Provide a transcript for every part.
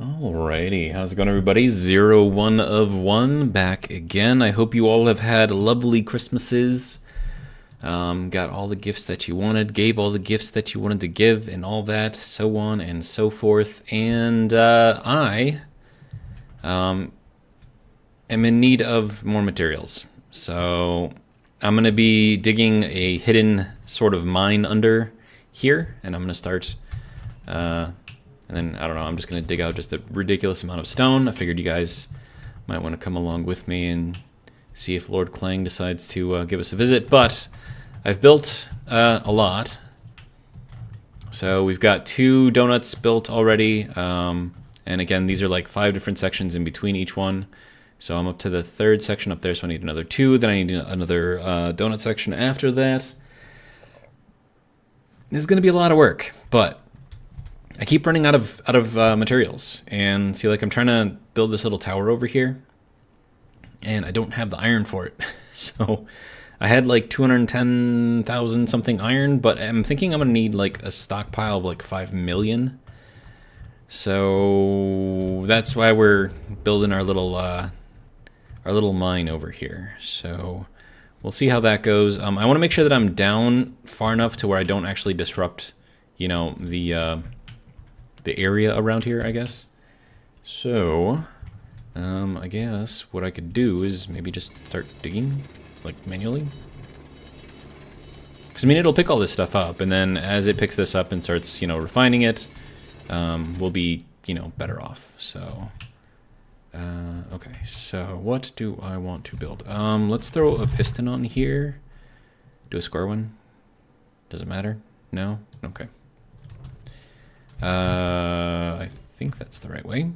Alrighty, how's it going, everybody? 01 of 1 back again. I hope you all have had lovely Christmases. Got all the gifts that you wanted, gave all the gifts that you wanted to give, and all that, so on and so forth. And I am in need of more materials. So I'm going to be digging a hidden sort of mine under here, and I'm going to start... and then, I don't know, I'm just going to dig out just a ridiculous amount of stone. I figured you guys might want to come along with me and see if Lord Clang decides to give us a visit. But I've built a lot. So we've got 2 donuts built already. And again, these are like 5 different sections in between each one. So I'm up to the 3rd section up there, so I need another 2. Then I need another donut section after that. This is going to be a lot of work, but... I keep running out of materials, and see, like, I'm trying to build this little tower over here, and I don't have the iron for it. So I had like 210,000 something iron, but I'm thinking I'm gonna need like a stockpile of like 5 million. So that's why we're building our little mine over here. So we'll see how that goes. I want to make sure that I'm down far enough to where I don't actually disrupt, you know, the area around here, I guess. So, I guess what I could do is maybe just start digging, like, manually. Because, I mean, it'll pick all this stuff up, and then as it picks this up and starts, you know, refining it, we'll be, you know, better off. So, okay, so what do I want to build? Let's throw a piston on here. Do a square one. Does it matter? No? Okay. I think that's the right way.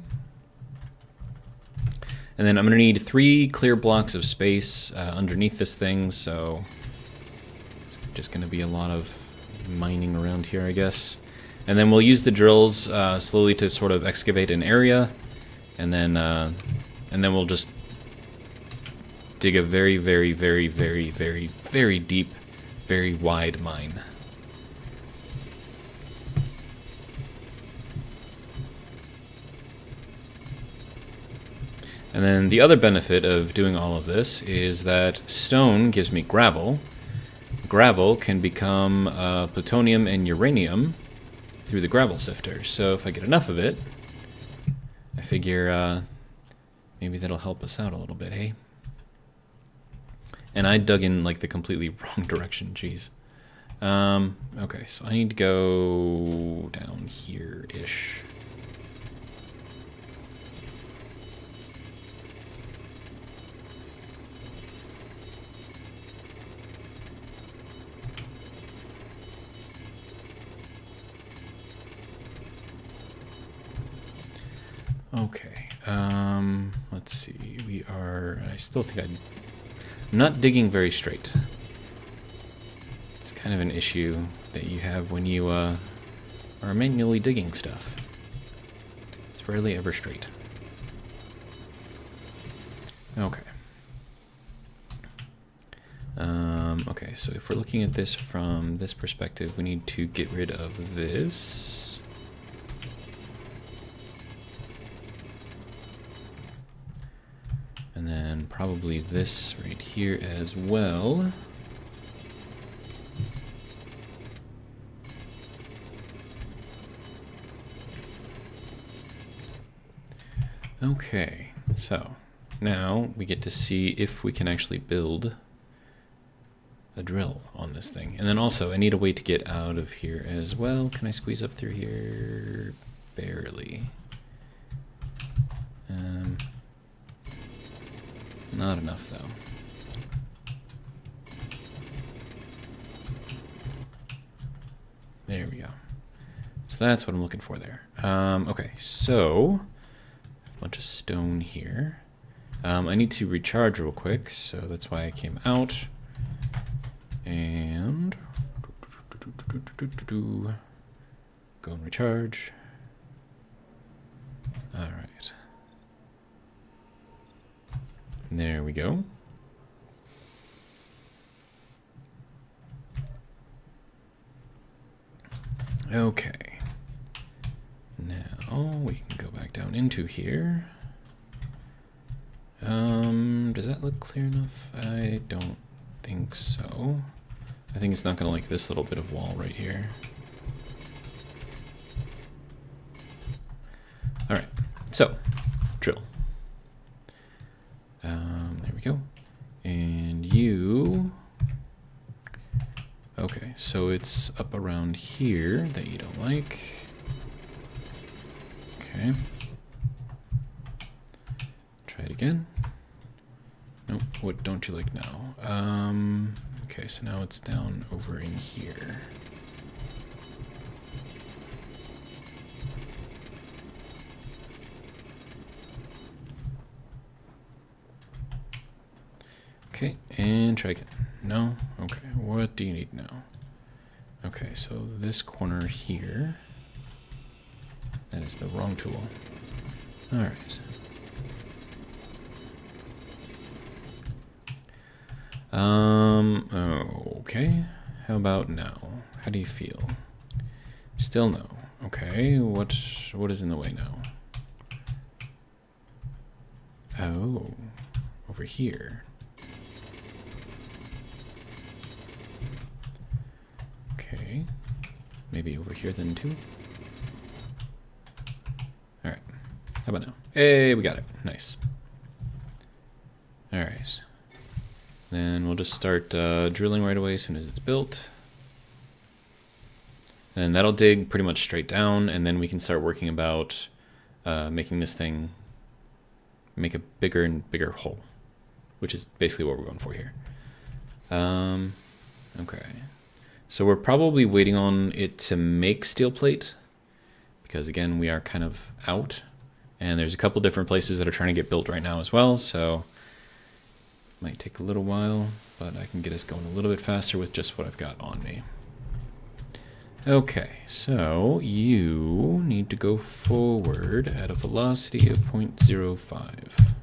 And then I'm going to need 3 clear blocks of space underneath this thing, so it's just going to be a lot of mining around here, I guess. And then we'll use the drills slowly to sort of excavate an area, and then we'll just dig a very, very, very, very, very, very deep, very wide mine. And then the other benefit of doing all of this is that stone gives me gravel. Gravel can become plutonium and uranium through the gravel sifter. So if I get enough of it, I figure maybe that'll help us out a little bit, hey? And I dug in like the completely wrong direction, jeez. Okay, so I need to go down here-ish. Okay, let's see, I still think I'm not digging very straight. It's kind of an issue that you have when you are manually digging stuff. It's rarely ever straight. Okay. Okay, so if we're looking at this from this perspective, we need to get rid of this. And then probably this right here as well. Okay, so now we get to see if we can actually build a drill on this thing. And then also, I need a way to get out of here as well. Can I squeeze up through here? Barely. Not enough, though. There we go. So that's what I'm looking for there. Okay, so a bunch of stone here. I need to recharge real quick, so that's why I came out. And go and recharge. All right. There we go. Okay. Now we can go back down down into here. Does that look clear enough? I don't think so. I think it's not going to like this little bit of wall right here. All right, so drill. There we go. And you... Okay, so it's up around here that you don't like. Okay. Try it again. Nope, what don't you like now? Okay, so now it's down over in here. Okay, and try again. No? Okay, what do you need now? Okay, so this corner here. That is the wrong tool. Alright. Okay. How about now? How do you feel? Still no. Okay, what is in the way now? Oh, over here. Okay. Maybe over here then too. Alright. How about now? Hey, we got it. Nice. Alright. Then we'll just start drilling right away as soon as it's built. And that'll dig pretty much straight down, and then we can start working about making this thing make a bigger and bigger hole, which is basically what we're going for here. Okay. So we're probably waiting on it to make steel plate, because again, we are kind of out. And there's a couple different places that are trying to get built right now as well, so might take a little while, but I can get us going a little bit faster with just what I've got on me. Okay, so you need to go forward at a velocity of 0.05.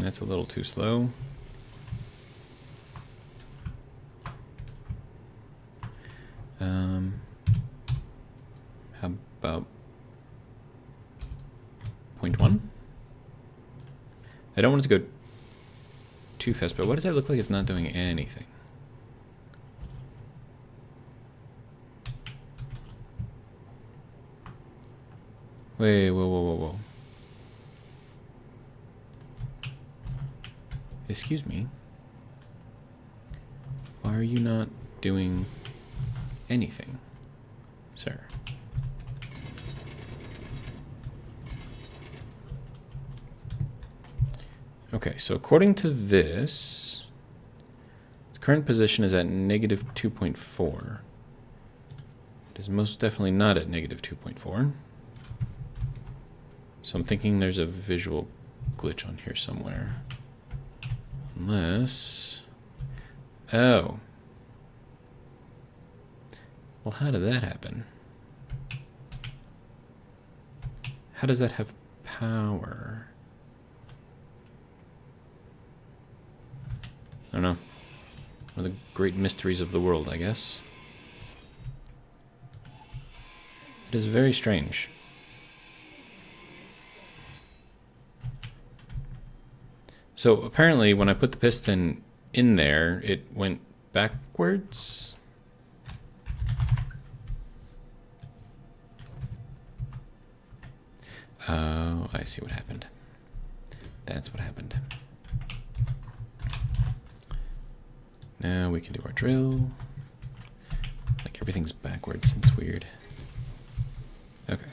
That's a little too slow. How about 0.1? I don't want it to go too fast, but what does that look like? It's not doing anything. Wait, whoa. Excuse me. Why are you not doing anything, sir? Okay, so according to this, its current position is at negative 2.4. It is most definitely not at negative 2.4. So I'm thinking there's a visual glitch on here somewhere. Unless... Oh. Well, how did that happen? How does that have power? I don't know. One of the great mysteries of the world, I guess. It is very strange. So apparently when I put the piston in there, it went backwards. Oh, I see what happened. That's what happened. Now we can do our drill. Like everything's backwards, it's weird. Okay.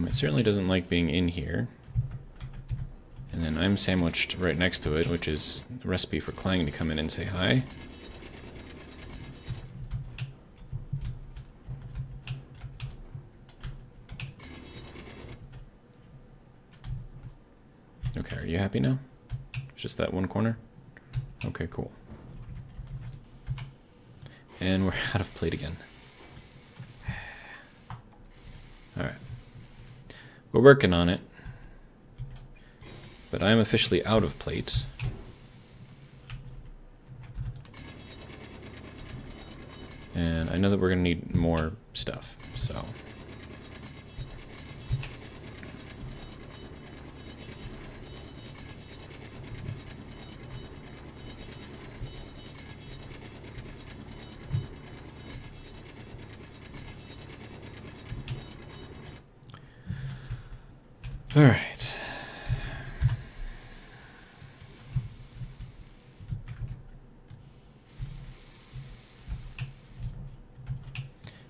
It certainly doesn't like being in here. And then I'm sandwiched right next to it, which is a recipe for Clang to come in and say hi. Okay, are you happy now? It's just that one corner? Okay, cool. And we're out of plate again. Alright. We're working on it. But I am officially out of plate. And I know that we're going to need more stuff, so... All right.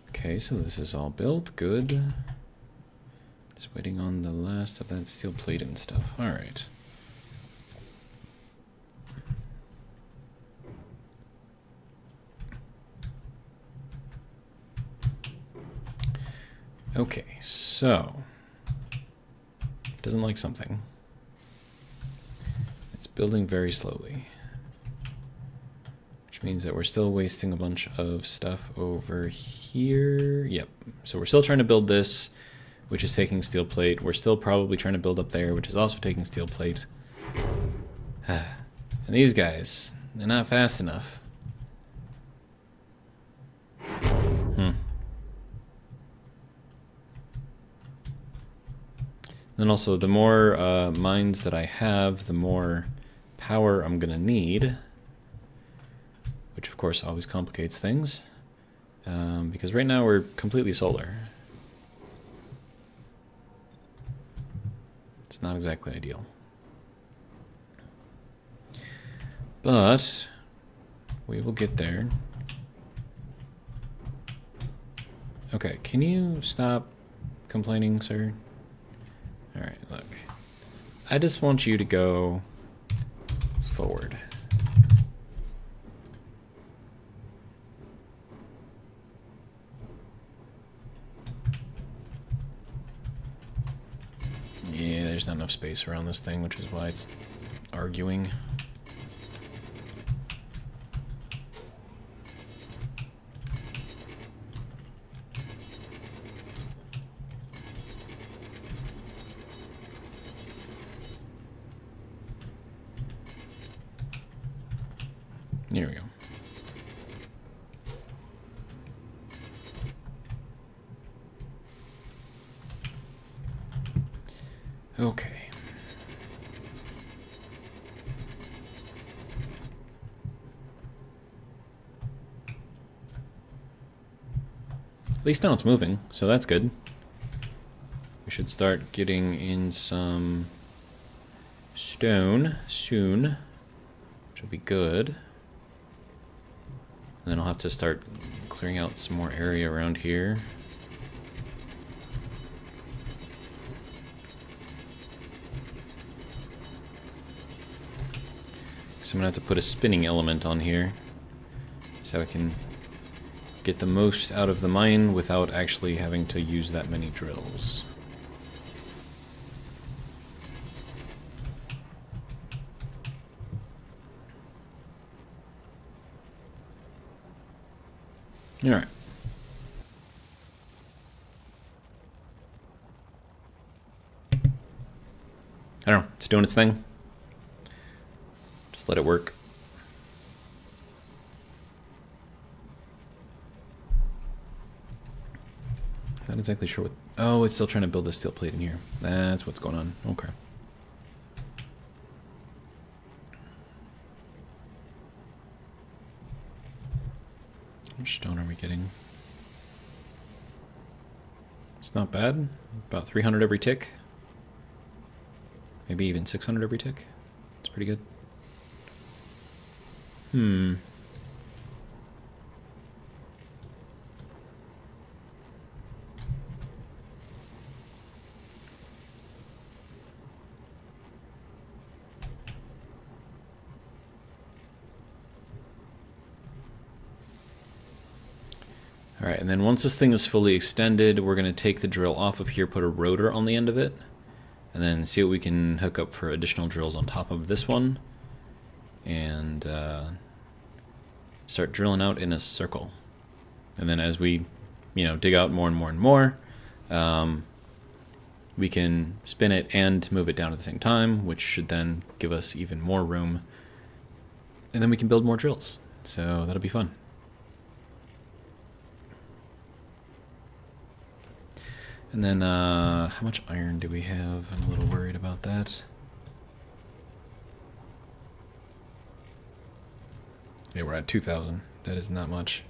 Okay, so this is all built. Good. Just waiting on the last of that steel plate and stuff. All right. Okay, so... doesn't like something. It's building very slowly. Which means that we're still wasting a bunch of stuff over here. Yep. So we're still trying to build this, which is taking steel plate. We're still probably trying to build up there, which is also taking steel plate. And these guys, they're not fast enough. Then also, the more mines that I have, the more power I'm gonna need, which of course always complicates things, because right now we're completely solar. It's not exactly ideal. But we will get there. Okay, can you stop complaining, sir? Alright, look. I just want you to go forward. Yeah, there's not enough space around this thing, which is why it's arguing. Here we go. Okay. At least now it's moving, so that's good. We should start getting in some stone soon, which will be good. And then I'll have to start clearing out some more area around here. So I'm gonna have to put a spinning element on here so I can get the most out of the mine without actually having to use that many drills. All right. I don't know, it's doing its thing. Just let it work. Not exactly sure what... Oh, it's still trying to build a steel plate in here. That's what's going on. Okay. How much stone are we getting? It's not bad. About 300 every tick. Maybe even 600 every tick. It's pretty good. Alright, and then once this thing is fully extended, we're going to take the drill off of here, put a rotor on the end of it, and then see what we can hook up for additional drills on top of this one, and start drilling out in a circle. And then as we, dig out more and more and more, we can spin it and move it down at the same time, which should then give us even more room. And then we can build more drills. So that'll be fun. And then, how much iron do we have? I'm a little worried about that. Yeah, we're at 2,000. That is not much.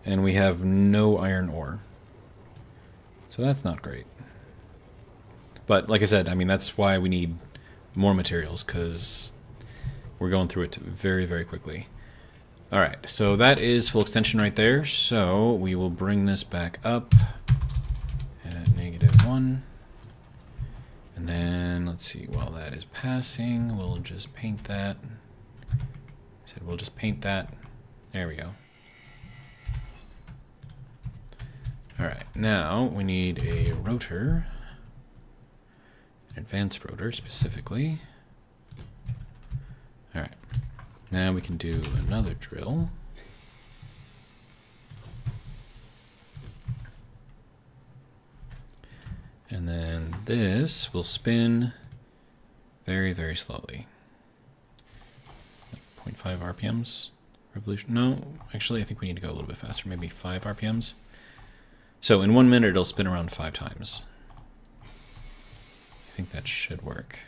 And we have no iron ore. So that's not great. But like I said, I mean, that's why we need more materials, because we're going through it very, very quickly. All right, so that is full extension right there. So we will bring this back up at -1. And then, let's see, while that is passing, we'll just paint that. I said we'll just paint that. There we go. All right, now we need a rotor, an advanced rotor specifically. All right, now we can do another drill. And then this will spin very, very slowly. Like 0.5 RPMs. Revolution. No, actually, I think we need to go a little bit faster. Maybe 5 RPMs. So in 1 minute, it'll spin around 5 times. I think that should work.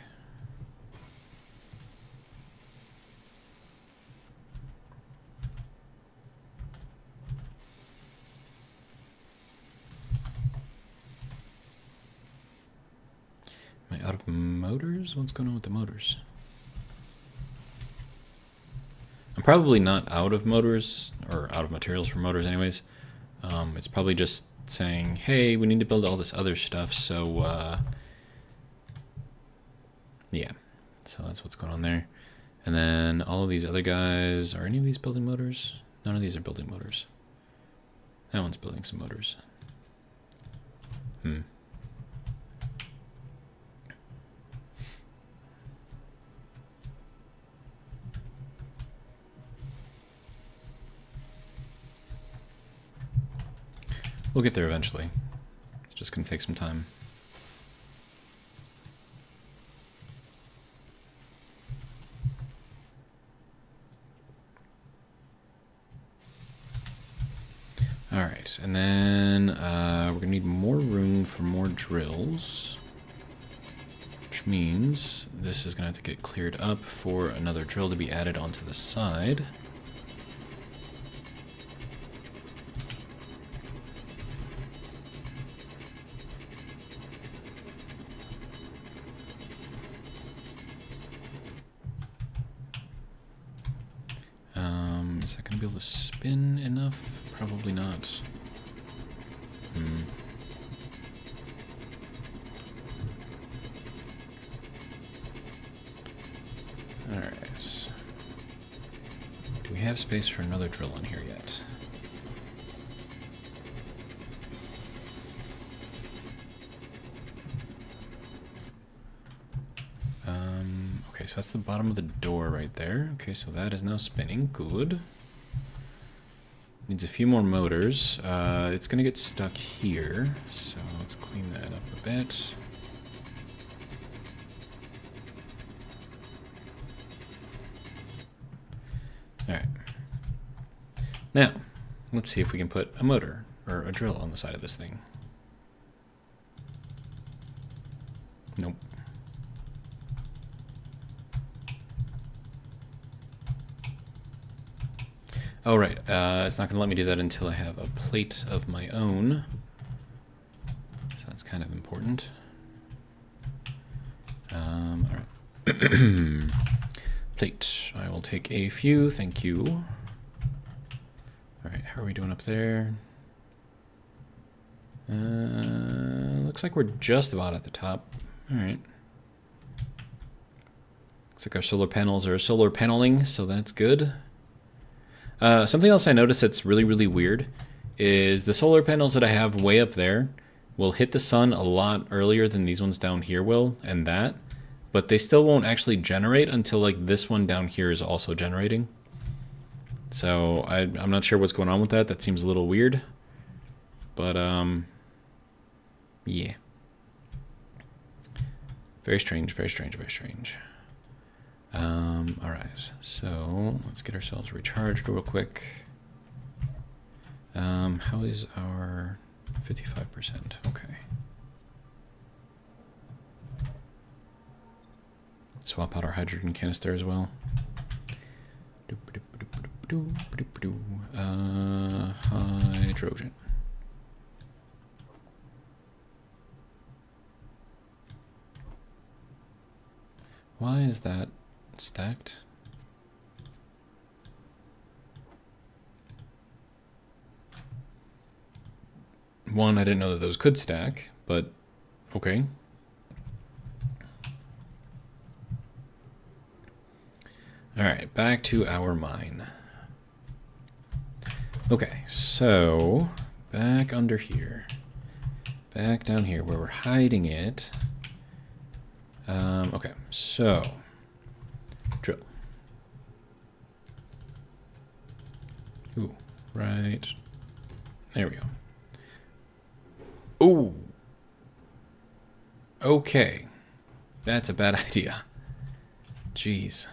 Am I out of motors? What's going on with the motors? I'm probably not out of motors, or out of materials for motors anyways. It's probably just saying, hey, we need to build all this other stuff, so yeah. So that's what's going on there. And then all of these other guys, are any of these building motors? None of these are building motors. That one's building some motors. We'll get there eventually. It's just going to take some time. Alright, and then we're going to need more room for more drills. Which means this is going to have to get cleared up for another drill to be added onto the side. Is that going to be able to spin enough? Probably not. Alright. Do we have space for another drill in here yet? Okay, so that's the bottom of the door right there. Okay, so that is now spinning. Good. Needs a few more motors. It's going to get stuck here, so let's clean that up a bit. Alright. Now, let's see if we can put a motor or a drill on the side of this thing. Nope. Oh, right. It's not going to let me do that until I have a plate of my own. So that's kind of important. All right. Plate. I will take a few. Thank you. All right. How are we doing up there? Looks like we're just about at the top. All right. Looks like our solar panels are solar paneling, so that's good. Something else I noticed that's really, really weird is the solar panels that I have way up there will hit the sun a lot earlier than these ones down here will, and that, but they still won't actually generate until like this one down here is also generating. So I'm not sure what's going on with that. That seems a little weird, but yeah. Very strange, very strange, very strange. Alright, so let's get ourselves recharged real quick. How is our 55%? Okay. Swap out our hydrogen canister as well. Hydrogen. Why is that stacked? One, I didn't know that those could stack, but okay. Alright, back to our mine. Okay, so back under here. Back down here where we're hiding it. Okay, so drill. Ooh, right. There we go. Ooh. Okay. That's a bad idea. Jeez.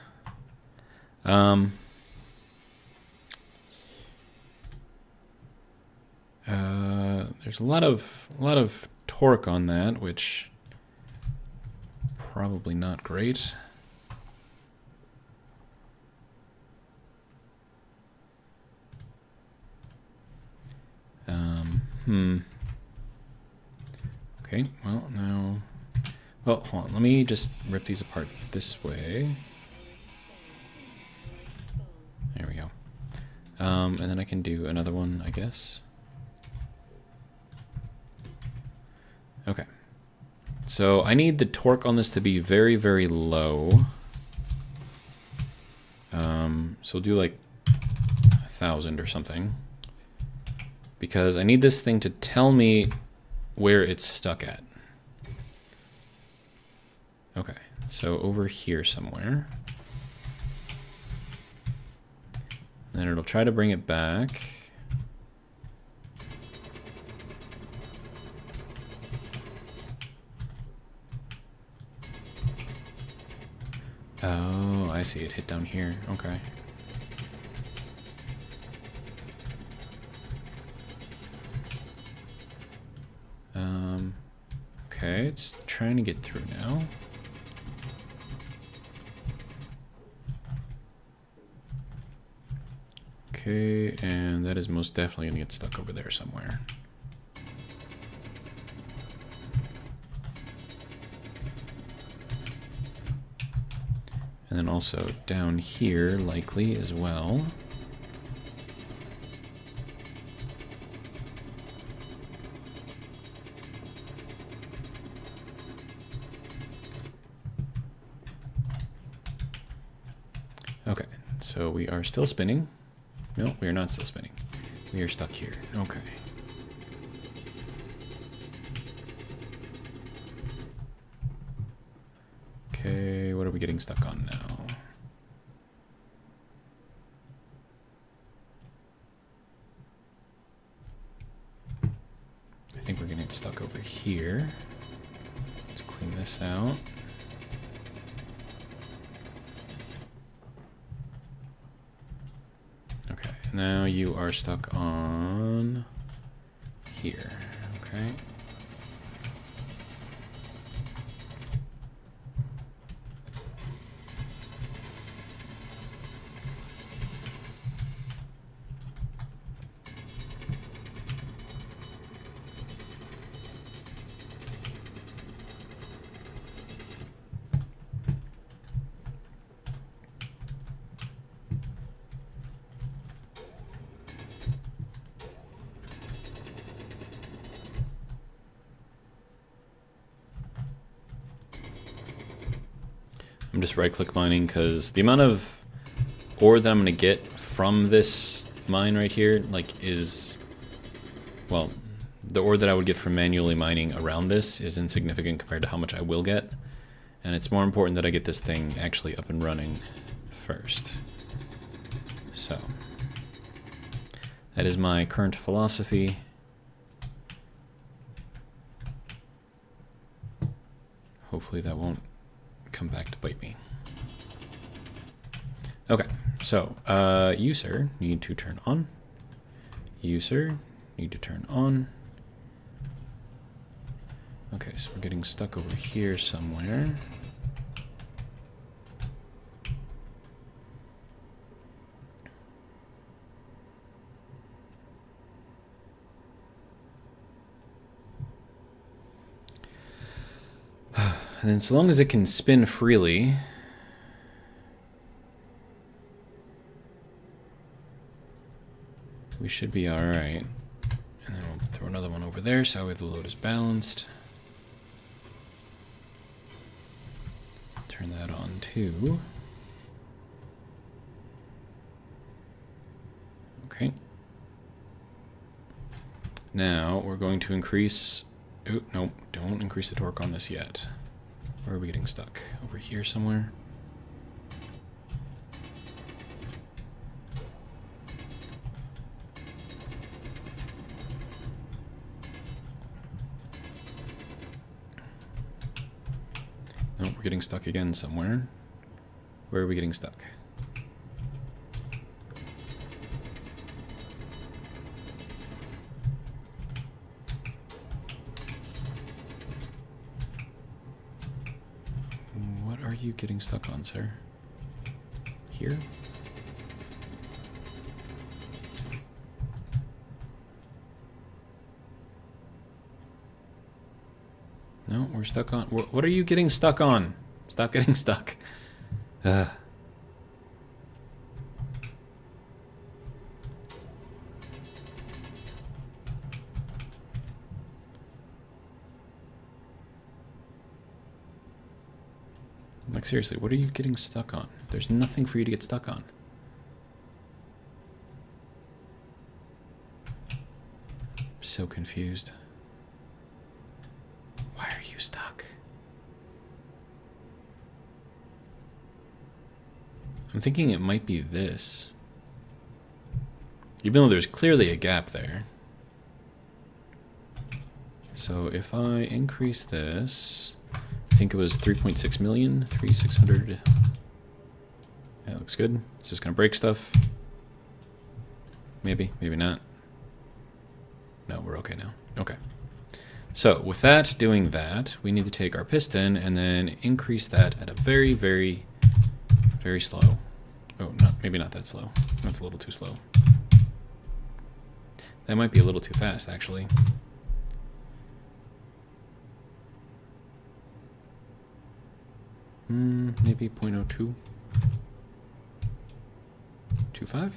There's a lot of torque on that, which probably not great. Okay, well, now... Well, hold on. Let me just rip these apart this way. There we go. And then I can do another one, I guess. Okay. So I need the torque on this to be very, very low. So we'll do like 1,000 or something. Because I need this thing to tell me where it's stuck at. Okay, so over here somewhere. And then it'll try to bring it back. Oh, I see. It hit down here. Okay. Okay, it's trying to get through now. Okay, and that is most definitely gonna get stuck over there somewhere. And then also down here, likely as well. Okay, so we are still spinning. No, we are not still spinning. We are stuck here. Okay. Okay, what are we getting stuck on now? I think we're gonna get stuck over here. Let's clean this out. Okay, now you are stuck on here. Okay. I'm just right-click mining because the amount of ore that I'm going to get from this mine right here, like, is, well, the ore that I would get from manually mining around this is insignificant compared to how much I will get. And it's more important that I get this thing actually up and running first. So, that is my current philosophy. Hopefully that won't come back to bite me. Okay, so you, sir, need to turn on. You, sir, need to turn on. Okay, so we're getting stuck over here somewhere. And then so long as it can spin freely, we should be all right. And then we'll throw another one over there so the load is balanced. Turn that on too. Okay. Now we're going to increase... Oh, no, don't increase the torque on this yet. Where are we getting stuck? Over here somewhere? Nope, we're getting stuck again somewhere. Where are we getting stuck? What are you getting stuck on, sir? Here? No, we're stuck on... What are you getting stuck on? Stop getting stuck. Ugh. Like, seriously, what are you getting stuck on? There's nothing for you to get stuck on. I'm so confused. Why are you stuck? I'm thinking it might be this. Even though there's clearly a gap there. So if I increase this... I think it was 3.6 million, 3,600. That looks good. It's just gonna break stuff. Maybe, maybe not. No, we're okay now. Okay. So with that, doing that, we need to take our piston and then increase that at a very, very, very slow. Oh, no, maybe not that slow. That's a little too slow. That might be a little too fast, actually. Maybe 0.02. 2.5?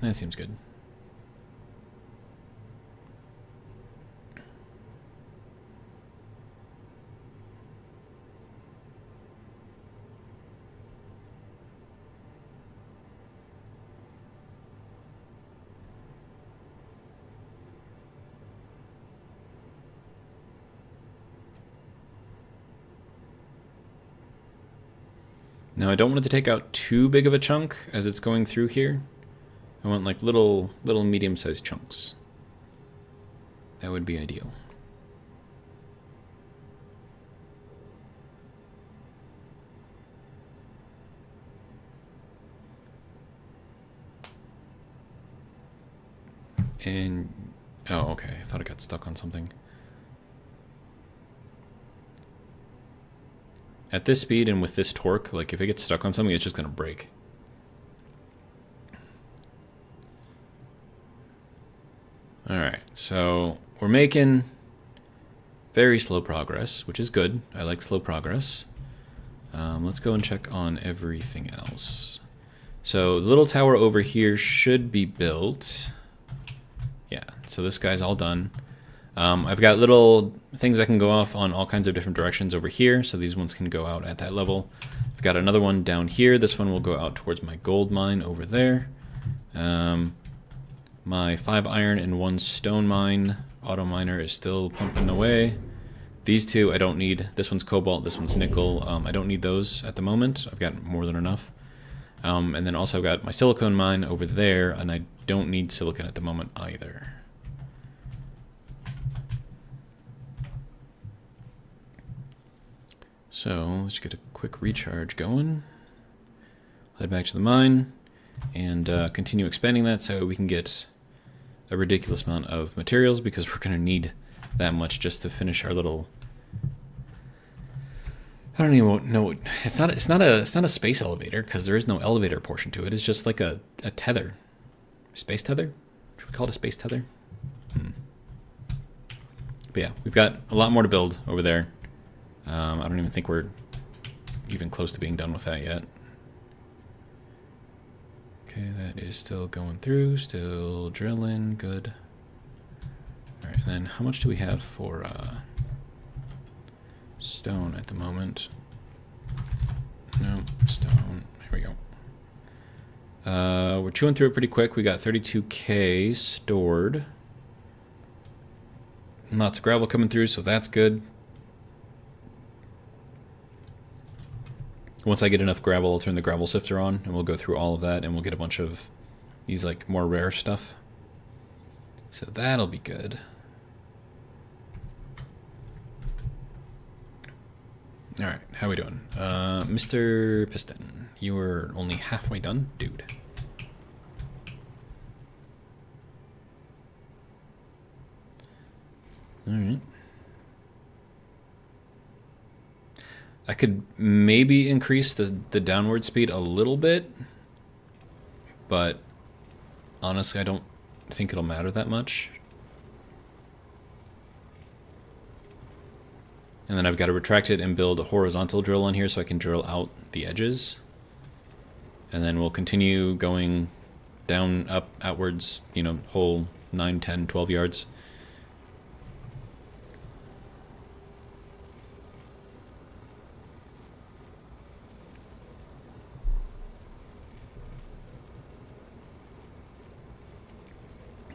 That seems good. Now I don't want it to take out too big of a chunk as it's going through here. I want like little medium-sized chunks. That would be ideal. And oh, okay. I thought it got stuck on something. At this speed and with this torque, like if it gets stuck on something, it's just gonna break. Alright, so we're making very slow progress, which is good. I like slow progress. Let's go and check on everything else. So the little tower over here should be built. Yeah, so this guy's all done. I've got little things that can go off on all kinds of different directions over here, so these ones can go out at that level. I've got another one down here. This one will go out towards my gold mine over there. My 5 iron and 1 stone mine auto miner is still pumping away. These two I don't need. This one's cobalt, this one's nickel. I don't need those at the moment. I've got more than enough. And then also I've got my silicone mine over there, and I don't need silicon at the moment either. So let's get a quick recharge going. Head back to the mine and continue expanding that so we can get a ridiculous amount of materials, because we're going to need that much just to finish our little... I don't even know. It's not a space elevator, because there is no elevator portion to it. It's just like a tether. Space tether? Should we call it a space tether? But yeah, we've got a lot more to build over there. I don't even think we're even close to being done with that yet. Okay, that is still going through, still drilling, good. Alright, and then how much do we have for stone at the moment? No, stone, here we go. We're chewing through it pretty quick. We got 32K stored. Lots of gravel coming through, so that's good. Once I get enough gravel, I'll turn the gravel sifter on, and we'll go through all of that, and we'll get a bunch of these like more rare stuff. So that'll be good. All right, how we doing? Mr. Piston, you were only halfway done, dude. All right. I could maybe increase the downward speed a little bit, but honestly, I don't think it'll matter that much. And then I've got to retract it and build a horizontal drill on here so I can drill out the edges. And then we'll continue going down, up, outwards, you know, whole 9, 10, 12 yards.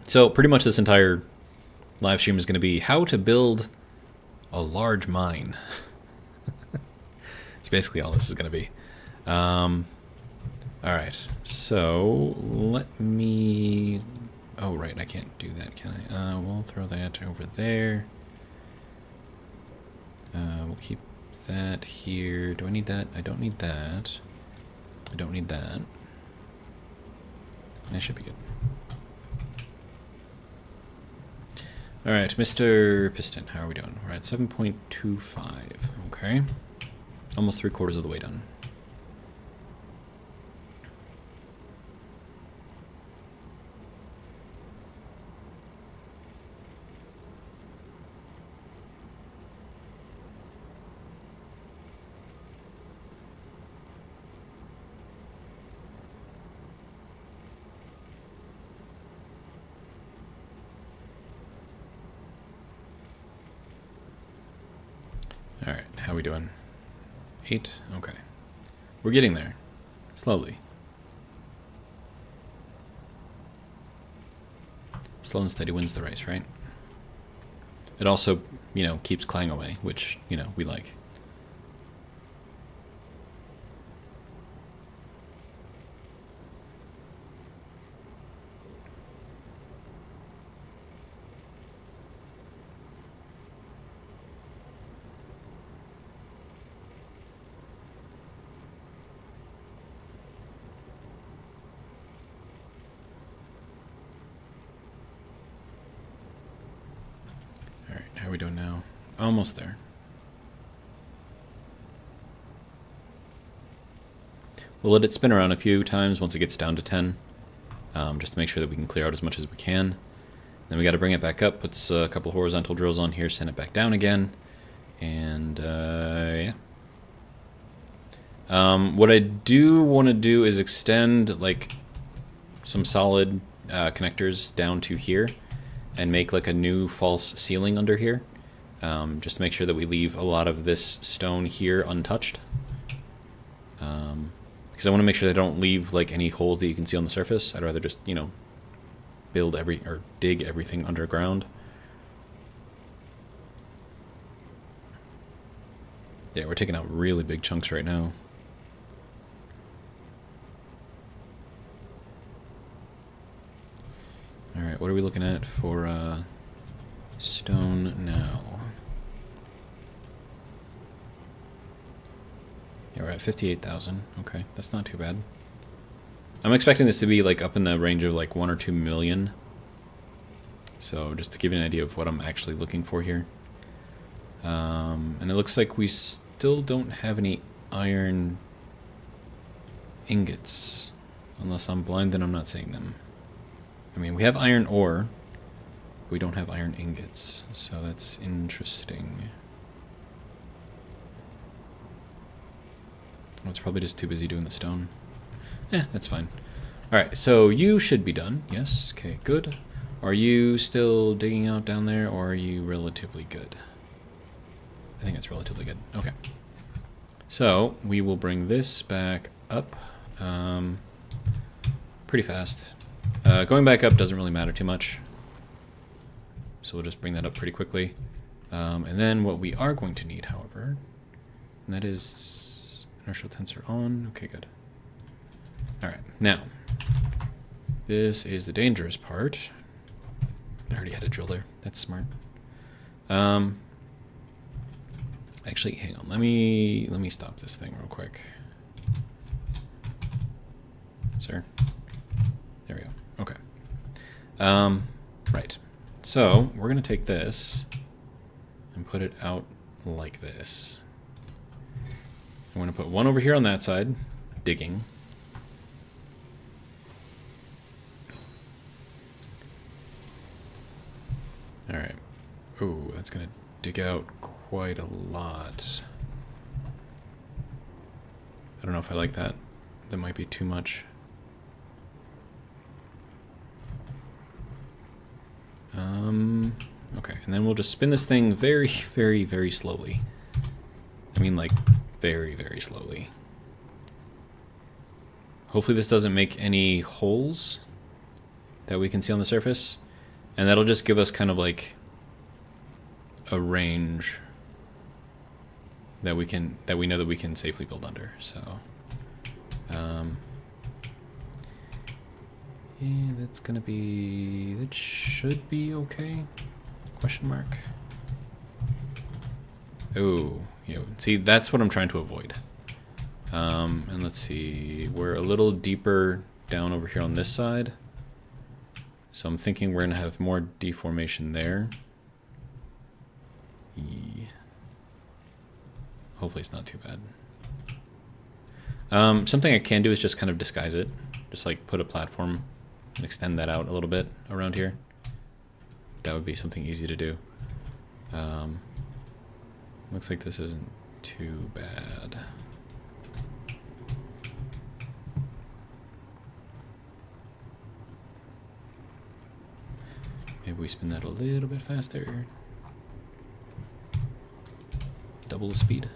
So pretty much this entire live stream is going to be how to build a large mine. It's basically all this is going to be. All right, so let me... Oh, right, I can't do that, can I? We'll throw that over there. We'll keep that here. Do I need that? I don't need that. I don't need that. That should be good. All right, Mr. Piston, how are we doing? We're at 7.25, okay. Almost 3/4 of the way done. All right, how are we doing? 8? Okay. We're getting there. Slowly. Slow and steady wins the race, right? It also, you know, keeps Clang away, which, you know, we like. How are we doing now? Almost there. We'll let it spin around a few times once it gets down to 10, just to make sure that we can clear out as much as we can. Then we got to bring it back up, put a couple horizontal drills on here, send it back down again, and yeah. What I do want to do is extend like some solid connectors down to here, and make like a new false ceiling under here, just to make sure that we leave a lot of this stone here untouched. Because I want to make sure that I don't leave like any holes that you can see on the surface. I'd rather just, you know, dig everything underground. Yeah, we're taking out really big chunks right now. Alright, what are we looking at for stone now? Yeah, we're at 58,000. Okay, that's not too bad. I'm expecting this to be like up in the range of like 1 or 2 million. So just to give you an idea of what I'm actually looking for here. And it looks like we still don't have any iron ingots. Unless I'm blind, then I'm not seeing them. I mean, we have iron ore. But we don't have iron ingots. So that's interesting. Oh, it's probably just too busy doing the stone. That's fine. Alright, so you should be done. Yes, okay, good. Are you still digging out down there, or are you relatively good? I think it's relatively good. Okay. So, we will bring this back up pretty fast. Going back up doesn't really matter too much. So we'll just bring that up pretty quickly. And then what we are going to need, however, and that is inertial tensor on. Okay, good. Alright, now, this is the dangerous part. I already had a drill there. That's smart. Actually, hang on. Let me stop this thing real quick. Sir. There we go. Okay. Right. So, we're going to take this and put it out like this. I'm going to put one over here on that side, digging. Alright. Ooh, that's going to dig out quite a lot. I don't know if I like that. That might be too much. Okay, and then we'll just spin this thing very, very, very slowly. I mean, like, very, very slowly. Hopefully this doesn't make any holes that we can see on the surface. And that'll just give us kind of like a range that we know that we can safely build under. So, yeah, that should be okay. Question mark. Oh, yeah. See, that's what I'm trying to avoid. And let's see, we're a little deeper down over here on this side. So I'm thinking we're going to have more deformation there. Hopefully it's not too bad. Something I can do is just kind of disguise it. Just like put a platform and extend that out a little bit around here. That would be something easy to do. Looks like this isn't too bad. Maybe we spin that a little bit faster. Double the speed.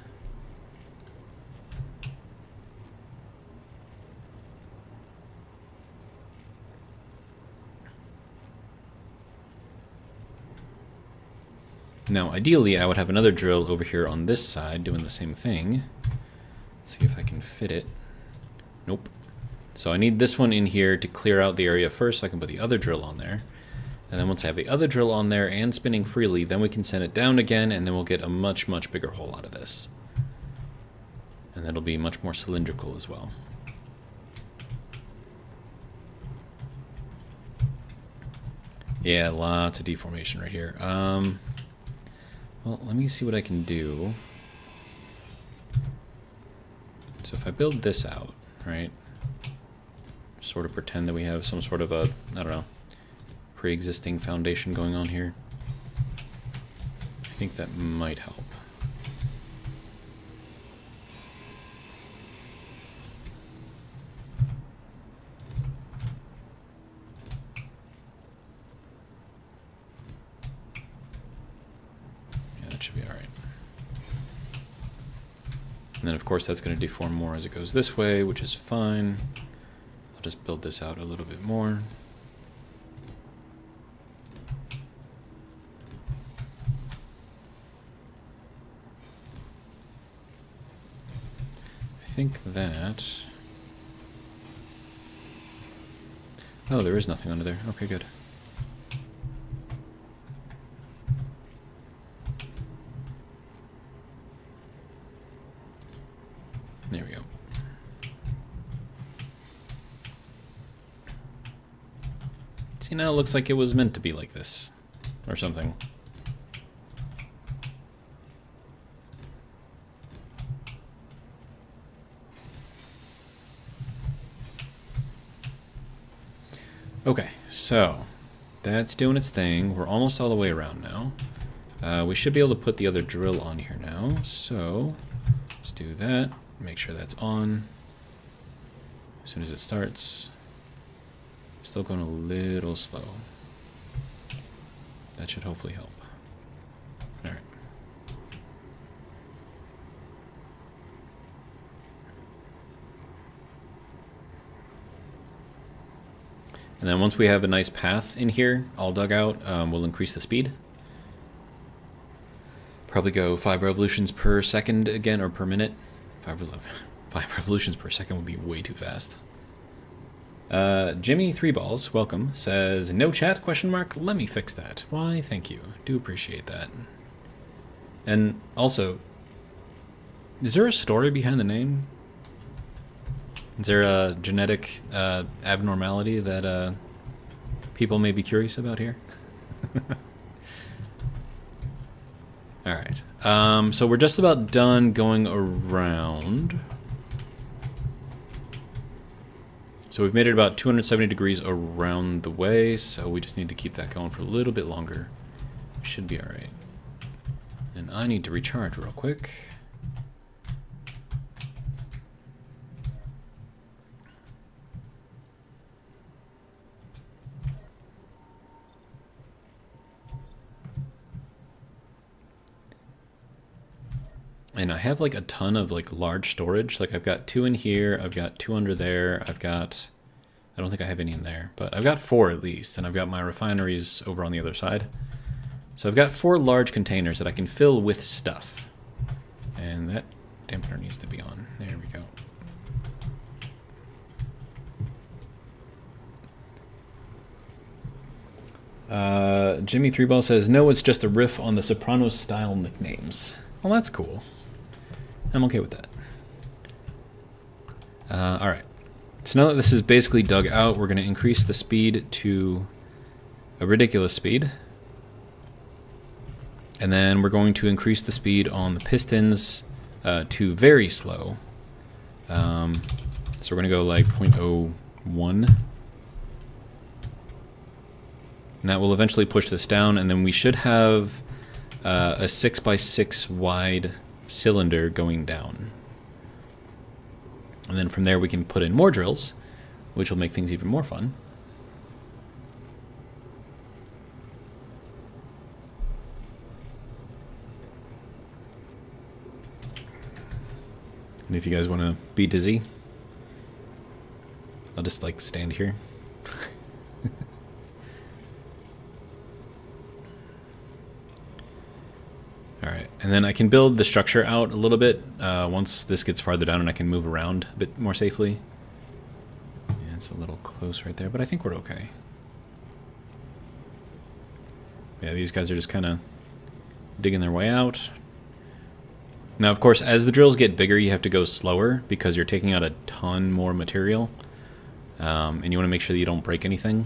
Now, ideally, I would have another drill over here on this side doing the same thing. Let's see if I can fit it. Nope. So I need this one in here to clear out the area first so I can put the other drill on there. And then once I have the other drill on there and spinning freely, then we can send it down again, and then we'll get a much, much bigger hole out of this. And that'll be much more cylindrical as well. Yeah, lots of deformation right here. Well, let me see what I can do. So if I build this out, right, sort of pretend that we have some sort of a, I don't know, pre-existing foundation going on here. I think that might help. Yeah, that should be all right. And then of course that's going to deform more as it goes this way, which is fine. I'll just build this out a little bit more. I think that... Oh, there is nothing under there. Okay, good. There we go. See, now it looks like it was meant to be like this. Or something. Okay, so that's doing its thing. We're almost all the way around now. We should be able to put the other drill on here now. So let's do that. Make sure that's on. As soon as it starts. Still going a little slow. That should hopefully help. All right. And then once we have a nice path in here, all dug out, we'll increase the speed. Probably go 5 revolutions per second again, or per minute. 5 revolutions per second would be way too fast. Jimmy 3 Balls, welcome, says, no chat, question mark, let me fix that. Why, thank you. Do appreciate that. And also, is there a story behind the name? Is there a genetic abnormality that people may be curious about here? Alright, so we're just about done going around. So we've made it about 270 degrees around the way, so we just need to keep that going for a little bit longer. We should be alright. And I need to recharge real quick. And I have like a ton of like large storage. Like I've got 2 in here, I've got 2 under there, I don't think I have any in there, but I've got 4 at least, and I've got my refineries over on the other side. So I've got 4 large containers that I can fill with stuff. And that dampener needs to be on. There we go. Jimmy 3Ball says, no, it's just a riff on the Sopranos style nicknames. Well, that's cool. I'm okay with that. Alright. So now that this is basically dug out, we're going to increase the speed to a ridiculous speed. And then we're going to increase the speed on the pistons to very slow. So we're going to go like 0.01. And that will eventually push this down, and then we should have a 6x6 wide cylinder going down. And then from there we can put in more drills, which will make things even more fun. And if you guys want to be dizzy, I'll just like stand here. Alright, and then I can build the structure out a little bit once this gets farther down and I can move around a bit more safely. Yeah, it's a little close right there, but I think we're okay. Yeah, these guys are just kind of digging their way out. Now, of course, as the drills get bigger, you have to go slower because you're taking out a ton more material. And you want to make sure that you don't break anything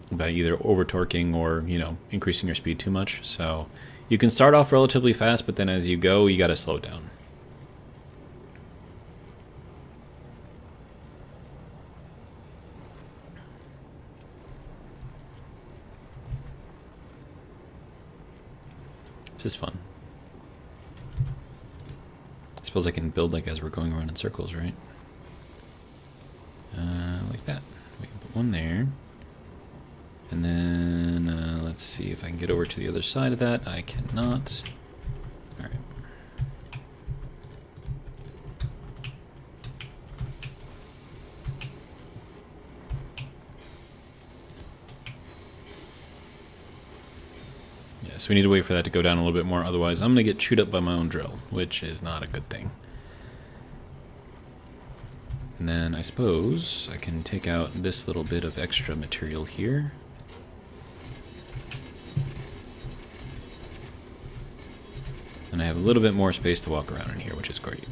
by either over-torquing or, you know, increasing your speed too much. So you can start off relatively fast, but then as you go, you got to slow it down. This is fun. I suppose I can build like as we're going around in circles, right? Like that. We can put one there. And then, let's see if I can get over to the other side of that. I cannot. Alright. Yeah, so we need to wait for that to go down a little bit more, otherwise I'm going to get chewed up by my own drill, which is not a good thing. And then I suppose I can take out this little bit of extra material here. And I have a little bit more space to walk around in here, which is great.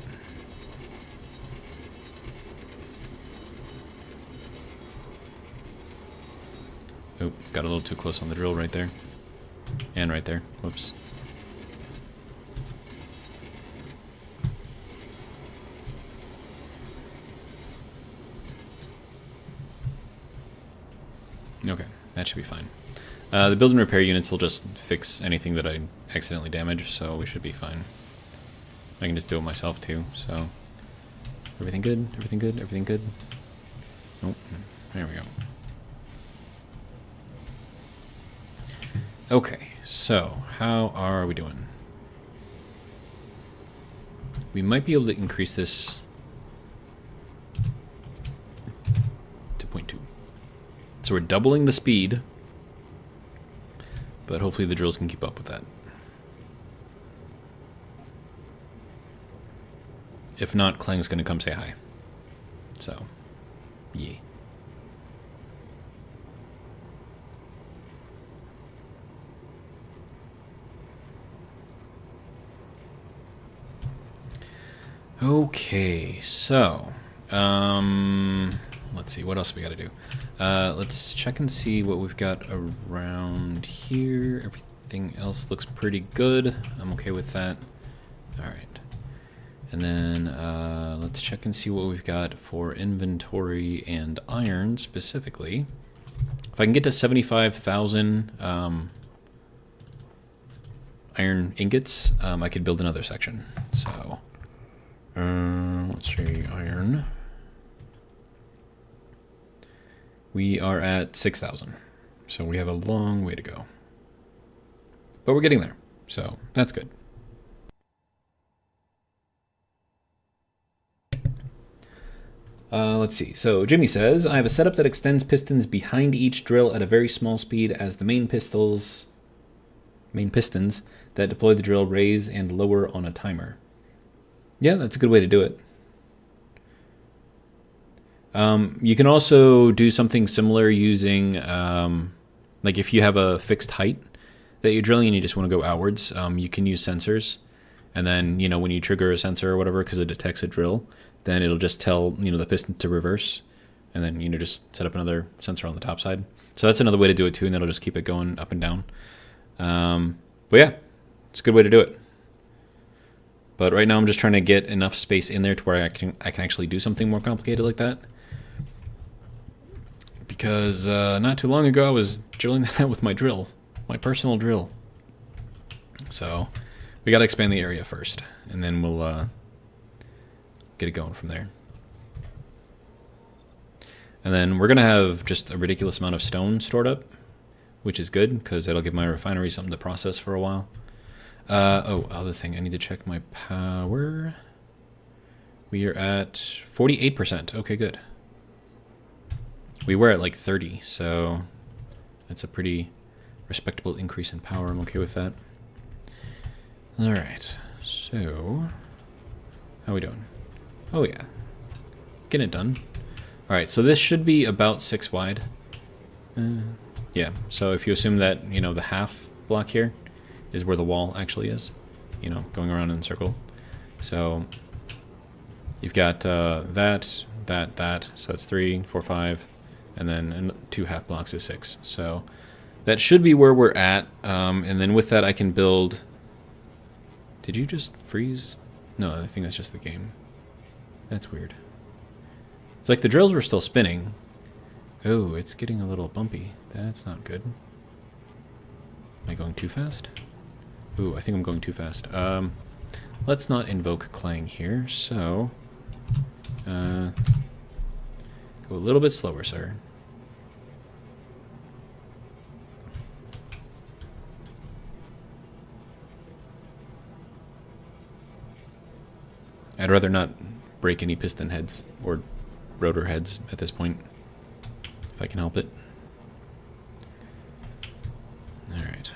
got a little too close on the drill right there. And right there. Whoops. Okay, that should be fine. The build and repair units will just fix anything that I accidentally damage, so we should be fine. I can just do it myself too, so... Everything good? Everything good? Everything good? Nope. There we go. Okay, so how are we doing? We might be able to increase this to 0.2. So we're doubling the speed, but hopefully the drills can keep up with that. If not, Klang's gonna come say hi. So, yeah. Okay, so, let's see, what else we gotta do? Let's check and see what we've got around here. Everything else looks pretty good. I'm okay with that. Alright. And then let's check and see what we've got for inventory and iron specifically. If I can get to 75,000 iron ingots, I could build another section. So, let's see, iron. We are at 6,000. So we have a long way to go. But we're getting there. So that's good. Let's see. So Jimmy says, I have a setup that extends pistons behind each drill at a very small speed as the main pistons that deploy the drill raise and lower on a timer. Yeah, that's a good way to do it. You can also do something similar using, like if you have a fixed height that you're drilling and you just want to go outwards, you can use sensors. And then, you know, when you trigger a sensor or whatever, because it detects a drill, then it'll just tell, you know, the piston to reverse. And then, you know, just set up another sensor on the top side. So that's another way to do it too, and that'll just keep it going up and down. But yeah, it's a good way to do it. But right now I'm just trying to get enough space in there to where I can actually do something more complicated like that. Because not too long ago I was drilling that with my drill, my personal drill. So we got to expand the area first, and then we'll get it going from there. And then we're going to have just a ridiculous amount of stone stored up, which is good because it'll give my refinery something to process for a while. Oh, other thing, I need to check my power. We are at 48%. Okay, good. We were at like 30, so that's a pretty respectable increase in power. I'm okay with that. All right, so how are we doing? Oh yeah, getting it done. All right, so this should be about 6 wide. Yeah, so if you assume that, you know, the half block here is where the wall actually is, you know, going around in a circle. So you've got that, so that's 3, 4, 5, and then 2 half blocks is 6. So that should be where we're at, and then with that I can build... Did you just freeze? No, I think that's just the game. That's weird. It's like the drills were still spinning. Oh, it's getting a little bumpy. That's not good. Am I going too fast? Ooh, I think I'm going too fast. Let's not invoke Clang here, so... go a little bit slower, sir. I'd rather not break any piston heads or rotor heads at this point, if I can help it. Alright.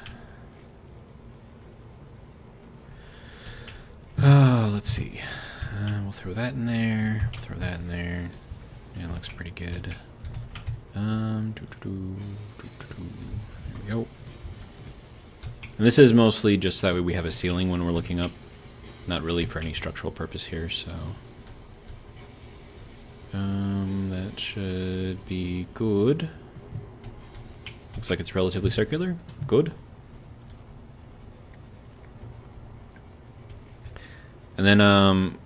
Let's see. We'll throw that in there. We'll throw that in there. Yeah, it looks pretty good. There we go. And this is mostly just that way we have a ceiling when we're looking up. Not really for any structural purpose here, so... that should be good. Looks like it's relatively circular. Good. And then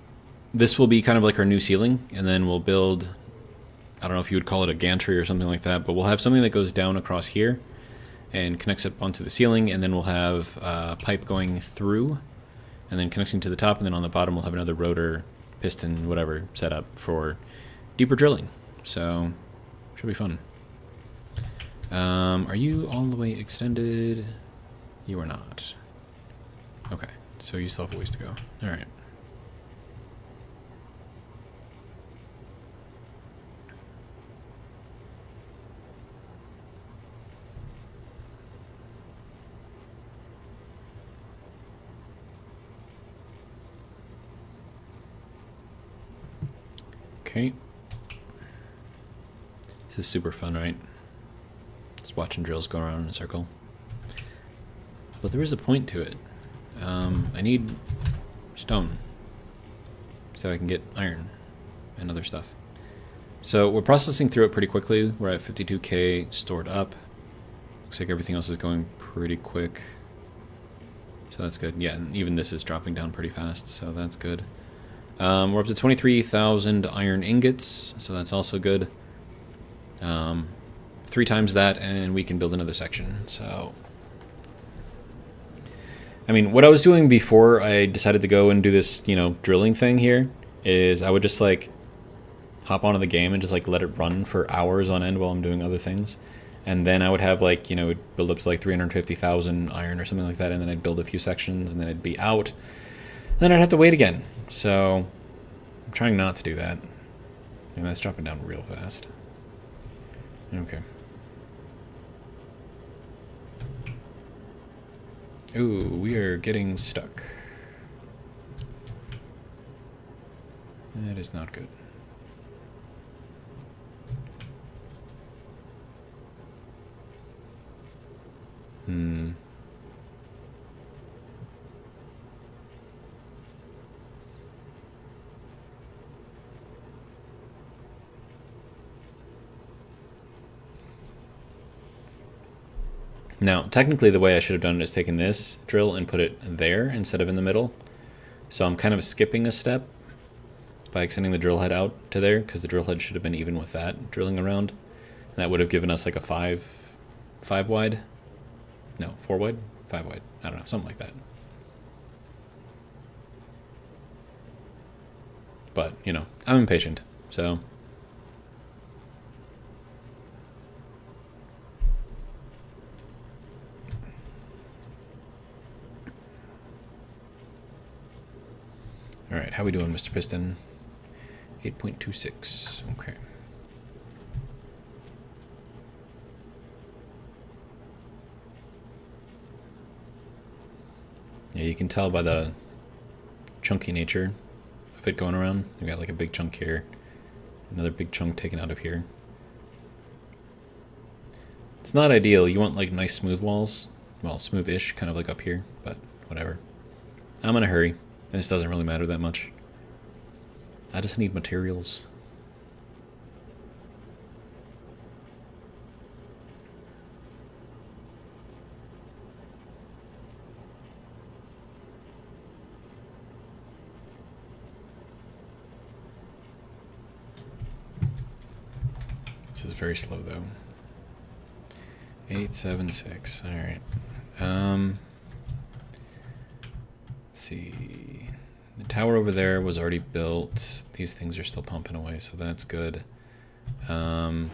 this will be kind of like our new ceiling, and then we'll build, I don't know if you would call it a gantry or something like that, but we'll have something that goes down across here and connects up onto the ceiling, and then we'll have a pipe going through and then connecting to the top, and then on the bottom we'll have another rotor, piston, whatever, set up for deeper drilling. So, should be fun. Are you all the way extended? You are not. Okay, so you still have a ways to go. Alright. Okay. This is super fun, right? Just watching drills go around in a circle. But there is a point to it. I need stone so I can get iron and other stuff. So we're processing through it pretty quickly. We're at 52k stored up. Looks like everything else is going pretty quick. So that's good. Yeah, and even this is dropping down pretty fast, so that's good. We're up to 23,000 iron ingots, so that's also good. 3 times that, and we can build another section. So, I mean, what I was doing before I decided to go and do this, you know, drilling thing here, is I would just like hop onto the game and just like let it run for hours on end while I'm doing other things. And then I would have like, you know, build up to like 350,000 iron or something like that, and then I'd build a few sections, and then I'd be out. Then I'd have to wait again. So I'm trying not to do that. And that's dropping down real fast. Okay. Ooh, we are getting stuck. That is not good. Now, technically the way I should have done it is taken this drill and put it there instead of in the middle. So I'm kind of skipping a step by extending the drill head out to there, because the drill head should have been even with that drilling around. And that would have given us like a 5 wide? No, 4 wide? 5 wide. I don't know, something like that. But, you know, I'm impatient, so... Alright, how we doing, Mr. Piston? 8.26, okay. Yeah, you can tell by the chunky nature of it going around. We got like a big chunk here, another big chunk taken out of here. It's not ideal. You want like nice smooth walls. Well, smooth-ish, kind of like up here, but whatever. I'm in a hurry. This doesn't really matter that much. I just need materials. This is very slow though. 876. All right. Let's see. The tower over there was already built. These things are still pumping away, so that's good. I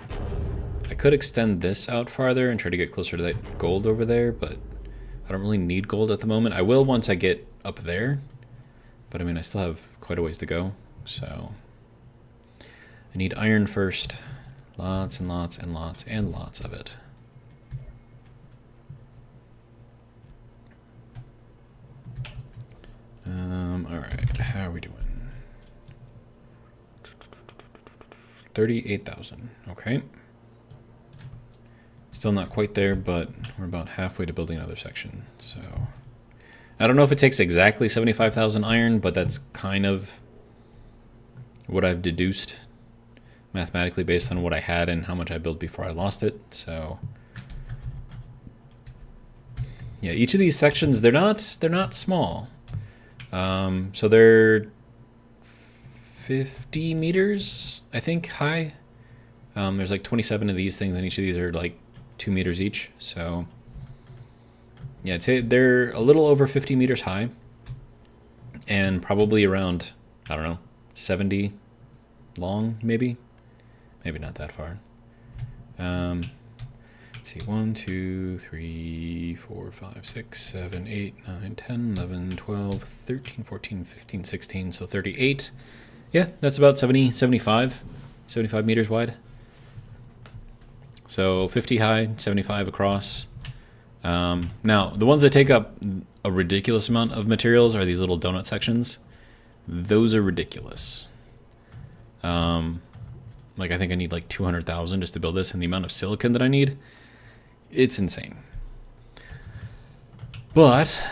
could extend this out farther and try to get closer to that gold over there, but I don't really need gold at the moment. I will once I get up there, but I mean, I still have quite a ways to go, so I need iron first. Lots and lots and lots and lots of it. Alright, how are we doing? 38,000, okay. Still not quite there, but we're about halfway to building another section, so... I don't know if it takes exactly 75,000 iron, but that's kind of what I've deduced mathematically based on what I had and how much I built before I lost it, so... Yeah, each of these sections, they're not small. So they're 50 meters, I think, high. There's like 27 of these things, and each of these are like 2 meters each. So yeah, I'd say they're a little over 50 meters high, and probably around, I don't know, 70 long, maybe not that far. Let's see, 1, 2, 3, 4, 5, 6, 7, 8, 9, 10, 11, 12, 13, 14, 15, 16, so 38. Yeah, that's about 75 meters wide. So 50 high, 75 across. Now, the ones that take up a ridiculous amount of materials are these little donut sections. Those are ridiculous. Like, I think I need like 200,000 just to build this, and the amount of silicon that I need, it's insane. But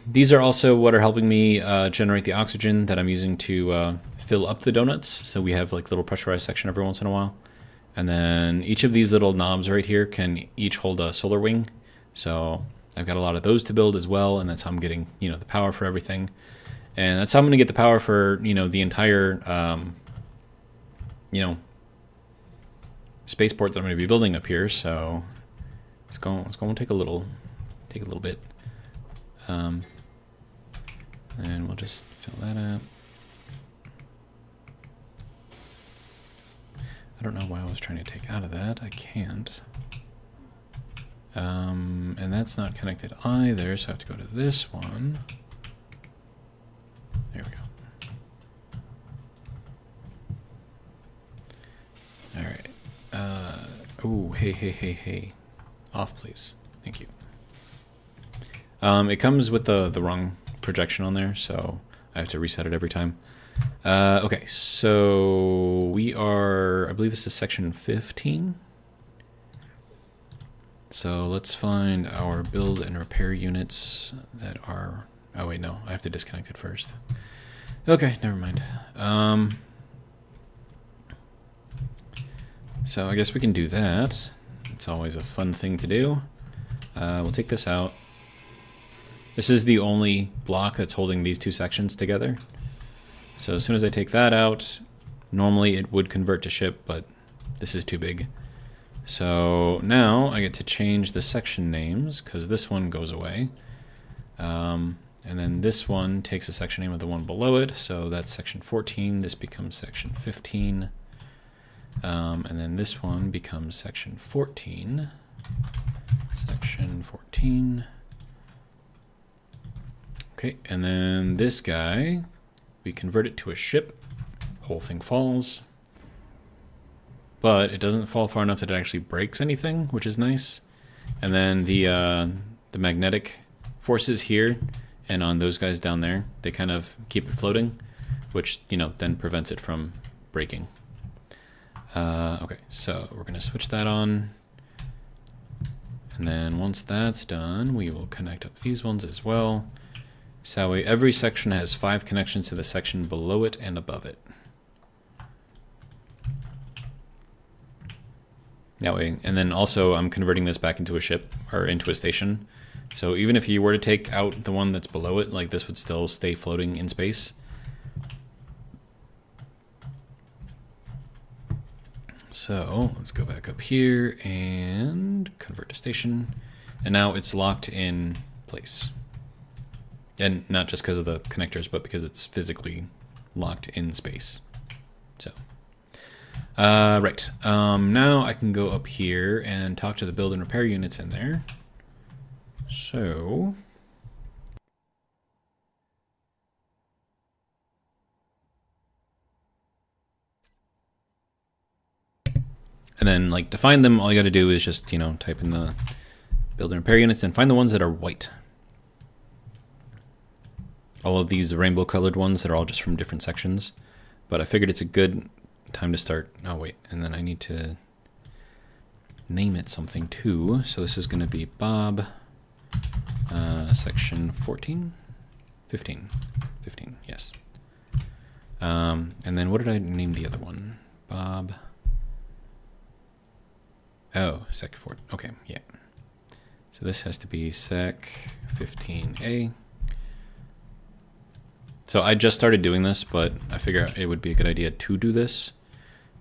these are also what are helping me generate the oxygen that I'm using to fill up the donuts. So we have like little pressurized section every once in a while. And then each of these little knobs right here can each hold a solar wing. So I've got a lot of those to build as well, and that's how I'm getting, the power for everything. And that's how I'm going to get the power for, the entire, spaceport that I'm going to be building up here. So it's going to take a little bit. And we'll just fill that up. I don't know why I was trying to take out of that. I can't. And that's not connected either, so I have to go to this one. There we go. Alright. Oh, hey. Off, please. Thank you. It comes with the wrong projection on there, so I have to reset it every time. Okay, so we are, I believe this is section 15. So let's find our build and repair units that are, oh wait, no, I have to disconnect it first. Okay, never mind. So I guess we can do that. It's always a fun thing to do. We'll take this out. This is the only block that's holding these two sections together. So as soon as I take that out, normally it would convert to ship, but this is too big. So now I get to change the section names, because this one goes away. And then this one takes the section name of the one below it, so that's section 14. This becomes section 15. And then this one becomes section 14. Section 14. Okay, and then this guy, we convert it to a ship. Whole thing falls. But it doesn't fall far enough that it actually breaks anything, which is nice. And then the magnetic forces here and on those guys down there, they kind of keep it floating, which, then prevents it from breaking. Okay, so we're going to switch that on. And then once that's done, we will connect up these ones as well. So that way every section has 5 connections to the section below it and above it. That way, and then also I'm converting this back into a ship, or into a station. So even if you were to take out the one that's below it, like this would still stay floating in space. So let's go back up here and convert to station. And now it's locked in place. And not just because of the connectors, but because it's physically locked in space. So. Right. Now I can go up here and talk to the build and repair units in there. So. And then, like, to find them, all you got to do is just, type in the build and repair units and find the ones that are white. All of these rainbow colored ones that are all just from different sections. But I figured it's a good time to start. Oh wait, and then I need to name it something too. So this is going to be Bob, section 14, 15, yes. And then what did I name the other one? Bob. Oh, section 4. Okay, yeah. So this has to be sec 15A. So I just started doing this, but I figure it would be a good idea to do this.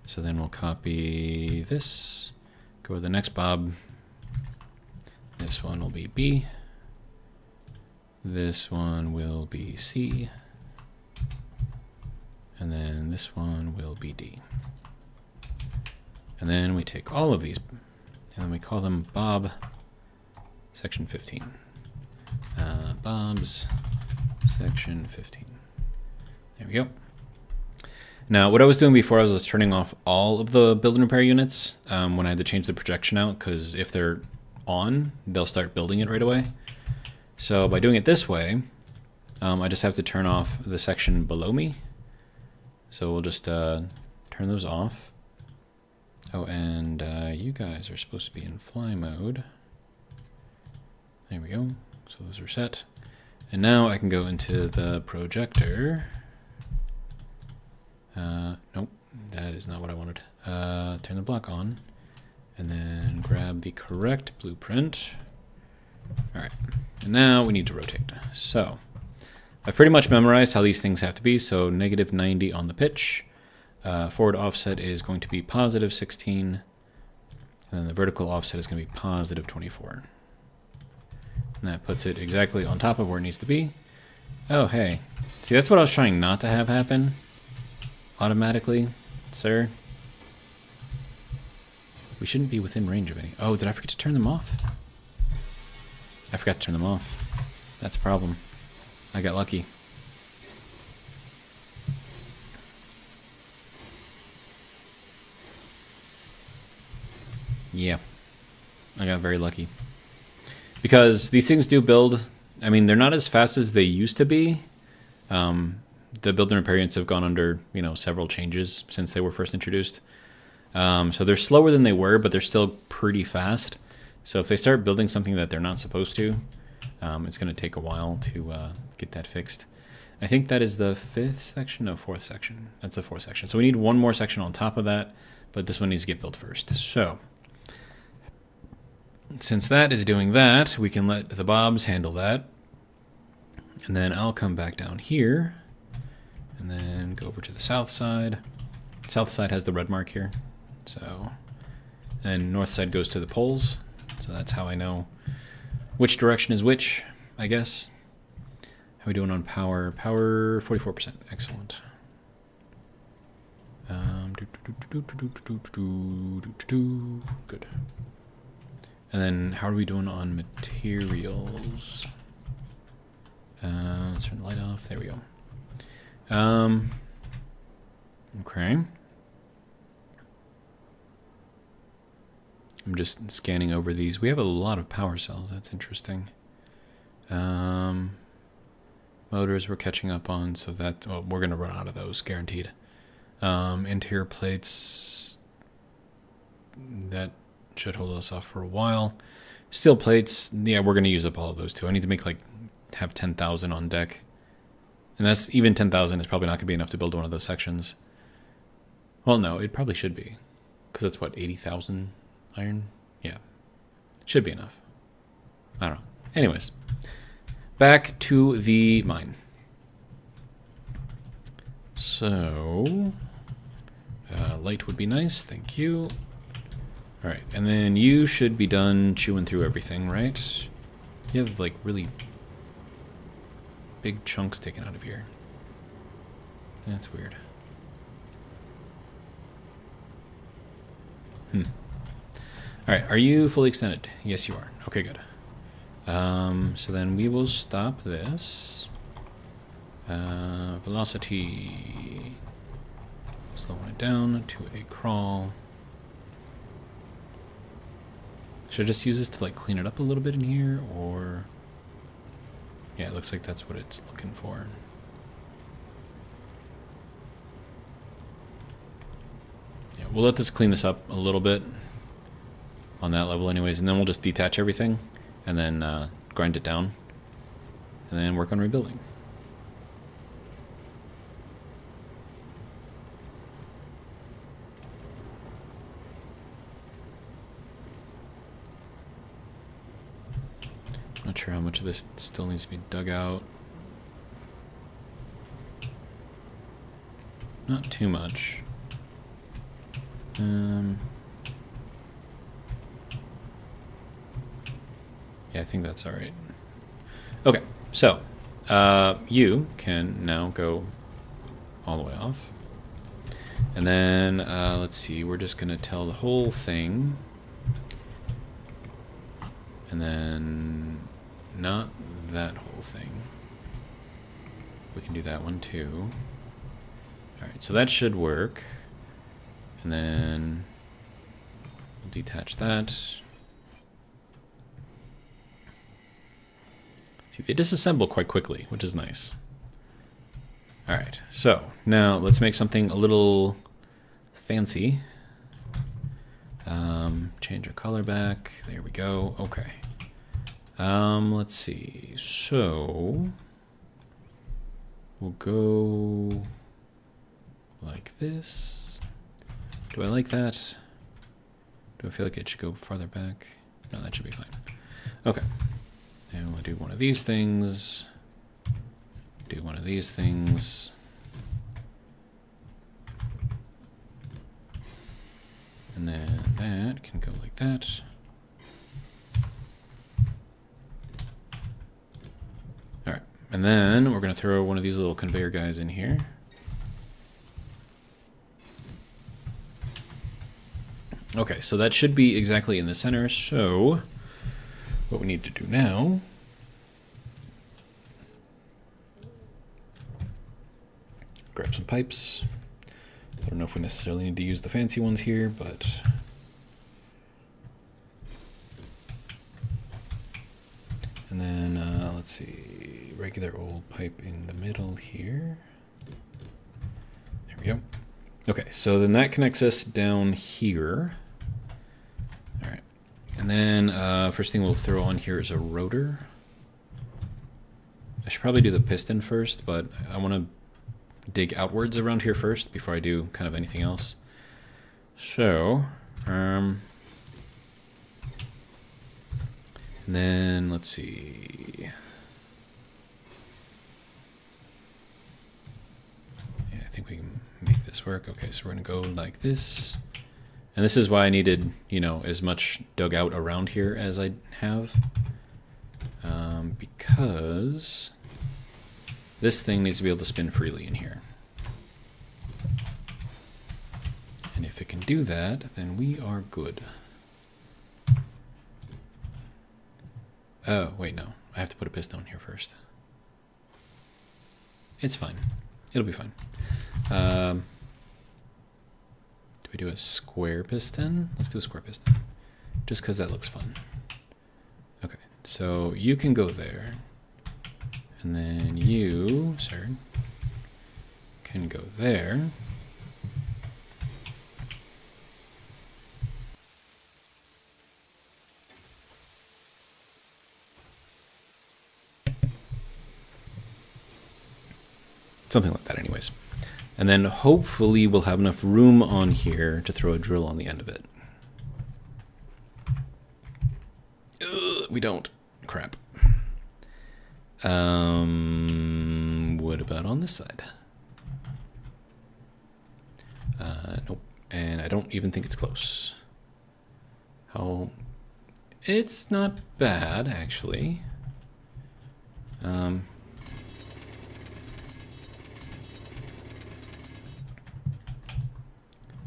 So then we'll copy this, go to the next Bob. This one will be B. This one will be C. And then this one will be D. And then we take all of these and then we call them Bob section 15. Bob's section 15. There we go. Now, what I was doing before, I was just turning off all of the build and repair units when I had to change the projection out, because if they're on, they'll start building it right away. So by doing it this way, I just have to turn off the section below me. So we'll just turn those off. Oh, and you guys are supposed to be in fly mode. There we go. So those are set. And now I can go into the projector. Nope, that is not what I wanted. Turn the block on, and then grab the correct blueprint. All right, and now we need to rotate. So I've pretty much memorized how these things have to be. So negative 90 on the pitch. Forward offset is going to be positive 16. And then the vertical offset is going to be positive 24. And that puts it exactly on top of where it needs to be. Oh, hey. See, that's what I was trying not to have happen automatically, sir. We shouldn't be within range of any. Oh, did I forget to turn them off? I forgot to turn them off. That's a problem. I got lucky. Yeah, I got very lucky. Because these things do build, I mean, they're not as fast as they used to be. The build and repair units have gone under, you know, several changes since they were first introduced. So they're slower than they were, but they're still pretty fast. So if they start building something that they're not supposed to, it's going to take a while to get that fixed. I think that is the 5th section? No, 4th section. That's the 4th section. So we need one more section on top of that, but this one needs to get built first. So since that is doing that, we can let the Bobs handle that. And then I'll come back down here and then go over to the south side. South side has the red mark here. So, and north side goes to the poles. So that's how I know which direction is which, I guess. How are we doing on power? Power 44%. Excellent. Good. And then how are we doing on materials? Let's turn the light off. There we go. Okay. I'm just scanning over these. We have a lot of power cells. That's interesting. Motors we're catching up on, so that we're going to run out of those, guaranteed. Interior plates, that should hold us off for a while. Steel plates, yeah, we're going to use up all of those too. I need to make have 10,000 on deck. And that's even 10,000 is probably not going to be enough to build one of those sections. Well, no, it probably should be. Because that's what, 80,000 iron? Yeah. Should be enough. I don't know. Anyways. Back to the mine. So, light would be nice. Thank you. All right. And then you should be done chewing through everything, right? You have like really big chunks taken out of here. That's weird. All right, are you fully extended? Yes, you are. Okay, good. So then we will stop this. Velocity. Slowing it down to a crawl. Should I just use this to like clean it up a little bit in here, or... Yeah, it looks like that's what it's looking for. Yeah, we'll let this clean this up a little bit on that level anyways, and then we'll just detach everything and then grind it down and then work on rebuilding. Not sure how much of this still needs to be dug out. Not too much. Yeah, I think that's all right. Okay, so you can now go all the way off. And then, let's see, we're just going to tell the whole thing. And then not that whole thing. We can do that one too. Alright, so that should work. And then we'll detach that. See, they disassemble quite quickly, which is nice. Alright, so now let's make something a little fancy. Change our color back. There we go. Okay. Let's see. So we'll go like this. Do I like that? Do I feel like it should go farther back? No, that should be fine. Okay. And we'll do one of these things. Do one of these things. And then that can go like that. Alright, and then we're going to throw one of these little conveyor guys in here. Okay, so that should be exactly in the center, so what we need to do now grab some pipes. I don't know if we necessarily need to use the fancy ones here, but and then let's see, regular old pipe in the middle here. There we go. Okay, so then that connects us down here. All right, and then first thing we'll throw on here is a rotor. I should probably do the piston first, but I want to dig outwards around here first before I do kind of anything else. So, and then let's see. Yeah, I think we can make this work. Okay, so we're gonna go like this. And this is why I needed, you know, as much dug out around here as I have. Because this thing needs to be able to spin freely in here. And if it can do that, then we are good. Oh, wait, no. I have to put a piston here first. It's fine. It'll be fine. Do we do a square piston? Let's do a square piston. Just because that looks fun. Okay, so you can go there. And then you, sir, can go there. Something like that anyways. And then hopefully we'll have enough room on here to throw a drill on the end of it. We don't. Crap. What about on this side? Nope. And I don't even think it's close. How? It's not bad, actually.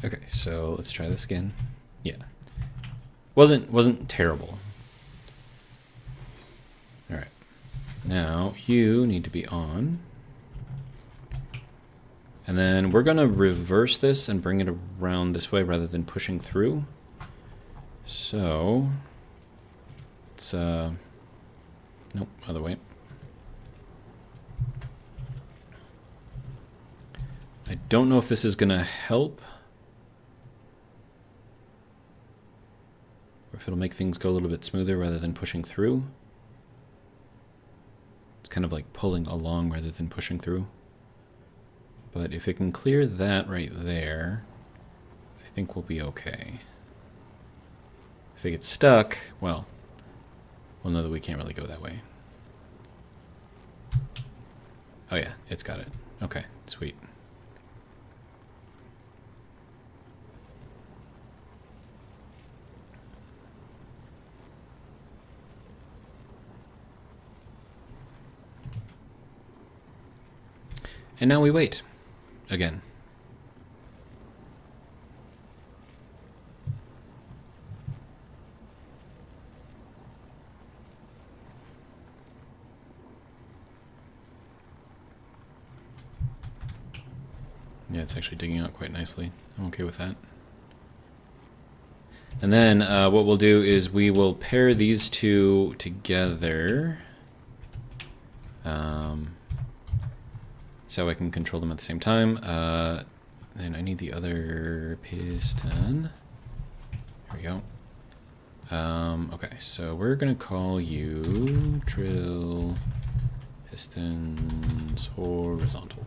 Okay, so let's try this again. Yeah. Wasn't terrible. Alright. Now you need to be on. And then we're gonna reverse this and bring it around this way rather than pushing through. So it's nope, other way. I don't know if this is gonna help. Or if it'll make things go a little bit smoother rather than pushing through. It's kind of like pulling along rather than pushing through. But if it can clear that right there, I think we'll be okay. If it gets stuck, well, We'll know that we can't really go that way. Oh yeah, it's got it. Okay, sweet. And now we wait. Again. Yeah, it's actually digging out quite nicely. I'm okay with that. And then what we'll do is we will pair these two together. So I can control them at the same time. Then I need the other piston. There we go. Okay, so we're going to call you drill pistons horizontal.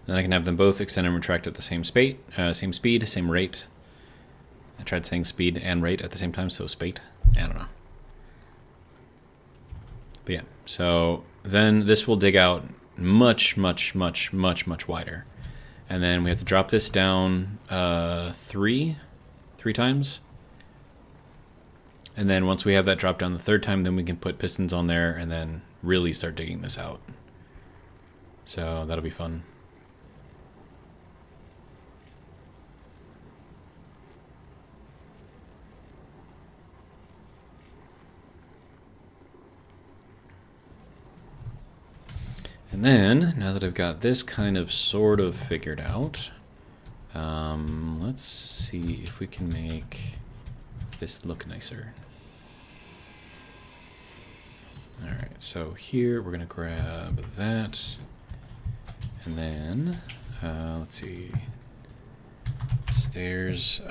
Then I can have them both extend and retract at the same speed, same rate. I tried saying speed and rate at the same time, so spate. I don't know. But yeah, so then this will dig out much wider. And then we have to drop this down three times. And then once we have that drop down the third time, then we can put pistons on there and then really start digging this out. So that'll be fun. And then, now that I've got this kind of sort of figured out, let's see if we can make this look nicer. Alright, so here we're going to grab that, and then, let's see, stairs.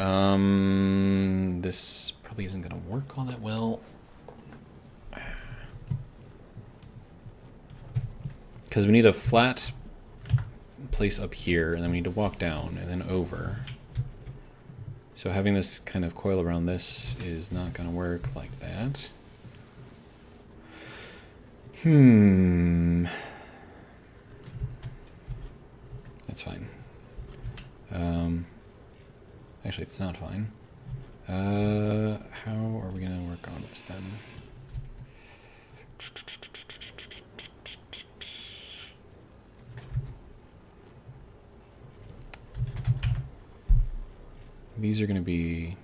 This probably isn't going to work all that well. Because we need a flat place up here, and then we need to walk down and then over. So having this kind of coil around this is not going to work like that. That's fine. Actually, it's not fine. How are we going to work on this then? These are going to be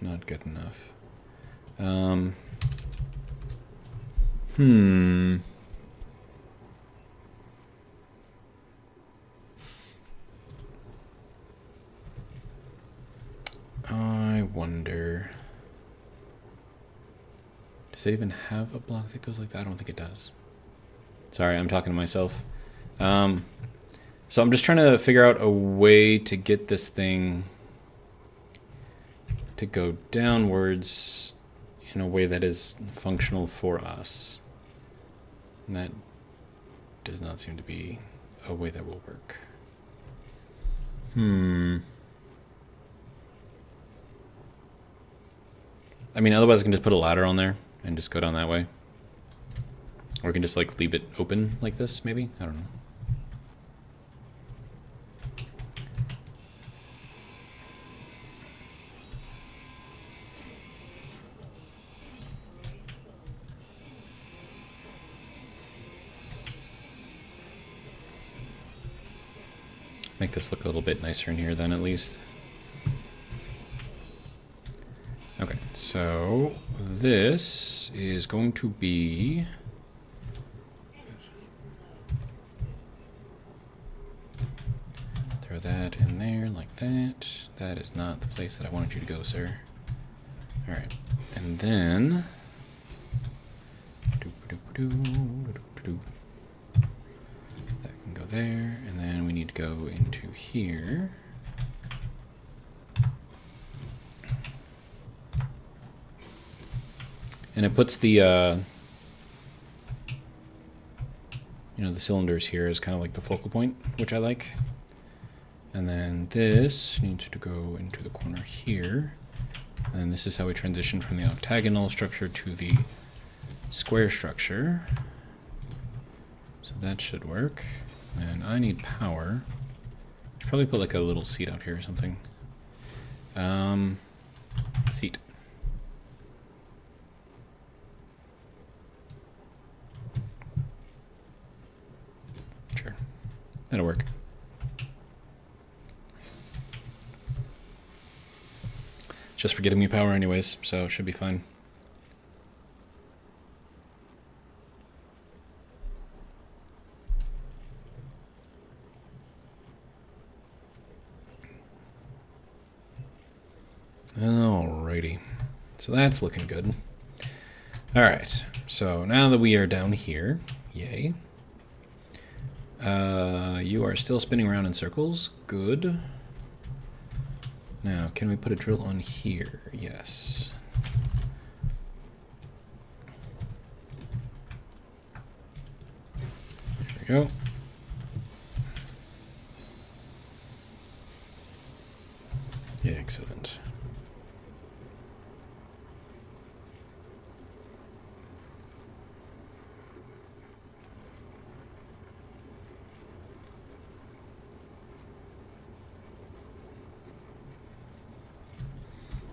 not good enough. I wonder. Does it even have a block that goes like that? I don't think it does. Sorry, I'm talking to myself. So I'm just trying to figure out a way to get this thing to go downwards in a way that is functional for us. And that does not seem to be a way that will work. I mean, otherwise I can just put a ladder on there and just go down that way. Or we can just like leave it open like this, maybe? I don't know. Make this look a little bit nicer in here then, at least. Okay, so this is going to be throw that in there like that. That is not the place that I wanted you to go, sir. All right, and then that can go there, and then we need to go into here. And it puts the, you know, the cylinders here as kind of like the focal point, which I like. And then this needs to go into the corner here. And this is how we transition from the octagonal structure to the square structure. So that should work. And I need power. Should probably put like a little seat out here or something. Seat. Sure. That'll work. Just for getting me power anyways, so should be fine. Alrighty. So that's looking good. Alright, so now that we are down here, yay. You are still spinning around in circles. Good. Now, can we put a drill on here? Yes. There we go. Yeah, excellent.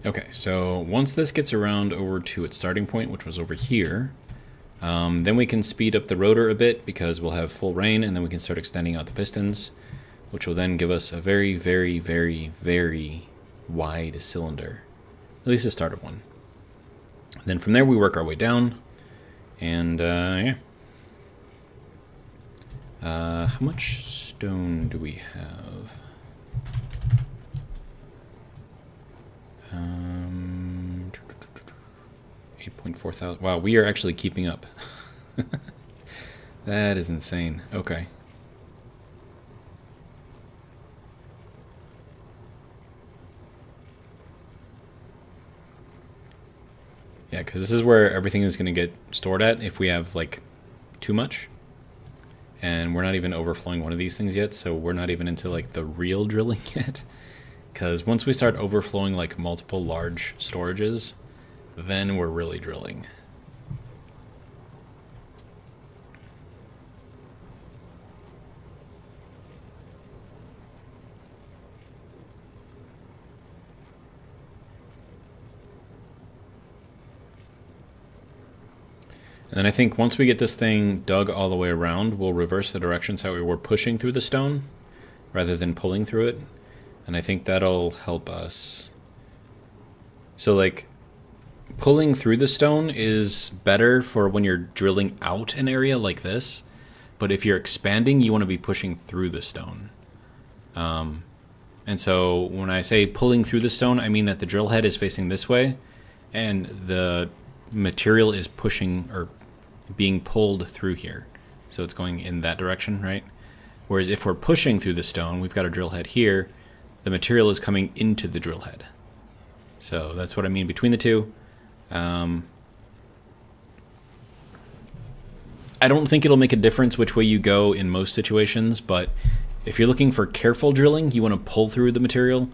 Okay, so once this gets around over to its starting point, which was over here, then we can speed up the rotor a bit because we'll have full rein, and then we can start extending out the pistons, which will then give us a very, very, very, very wide cylinder. At least the start of one. Then from there we work our way down, and yeah. How much stone do we have? 8.4 thousand. Wow, we are actually keeping up. That is insane. Okay. Yeah, because this is where everything is going to get stored at if we have, like, too much. And we're not even overflowing one of these things yet, so we're not even into, like, the real drilling yet. Because once we start overflowing, like, multiple large storages, then we're really drilling. And then I think once we get this thing dug all the way around, we'll reverse the direction so we were pushing through the stone rather than pulling through it. And I think that'll help us. So, like, pulling through the stone is better for when you're drilling out an area like this. But if you're expanding, you want to be pushing through the stone. And so when I say pulling through the stone, I mean that the drill head is facing this way and the material is pushing or being pulled through here. So it's going in that direction, right? Whereas if we're pushing through the stone, we've got a drill head here, the material is coming into the drill head. So that's what I mean between the two. I don't think it'll make a difference which way you go in most situations, but if you're looking for careful drilling, you want to pull through the material.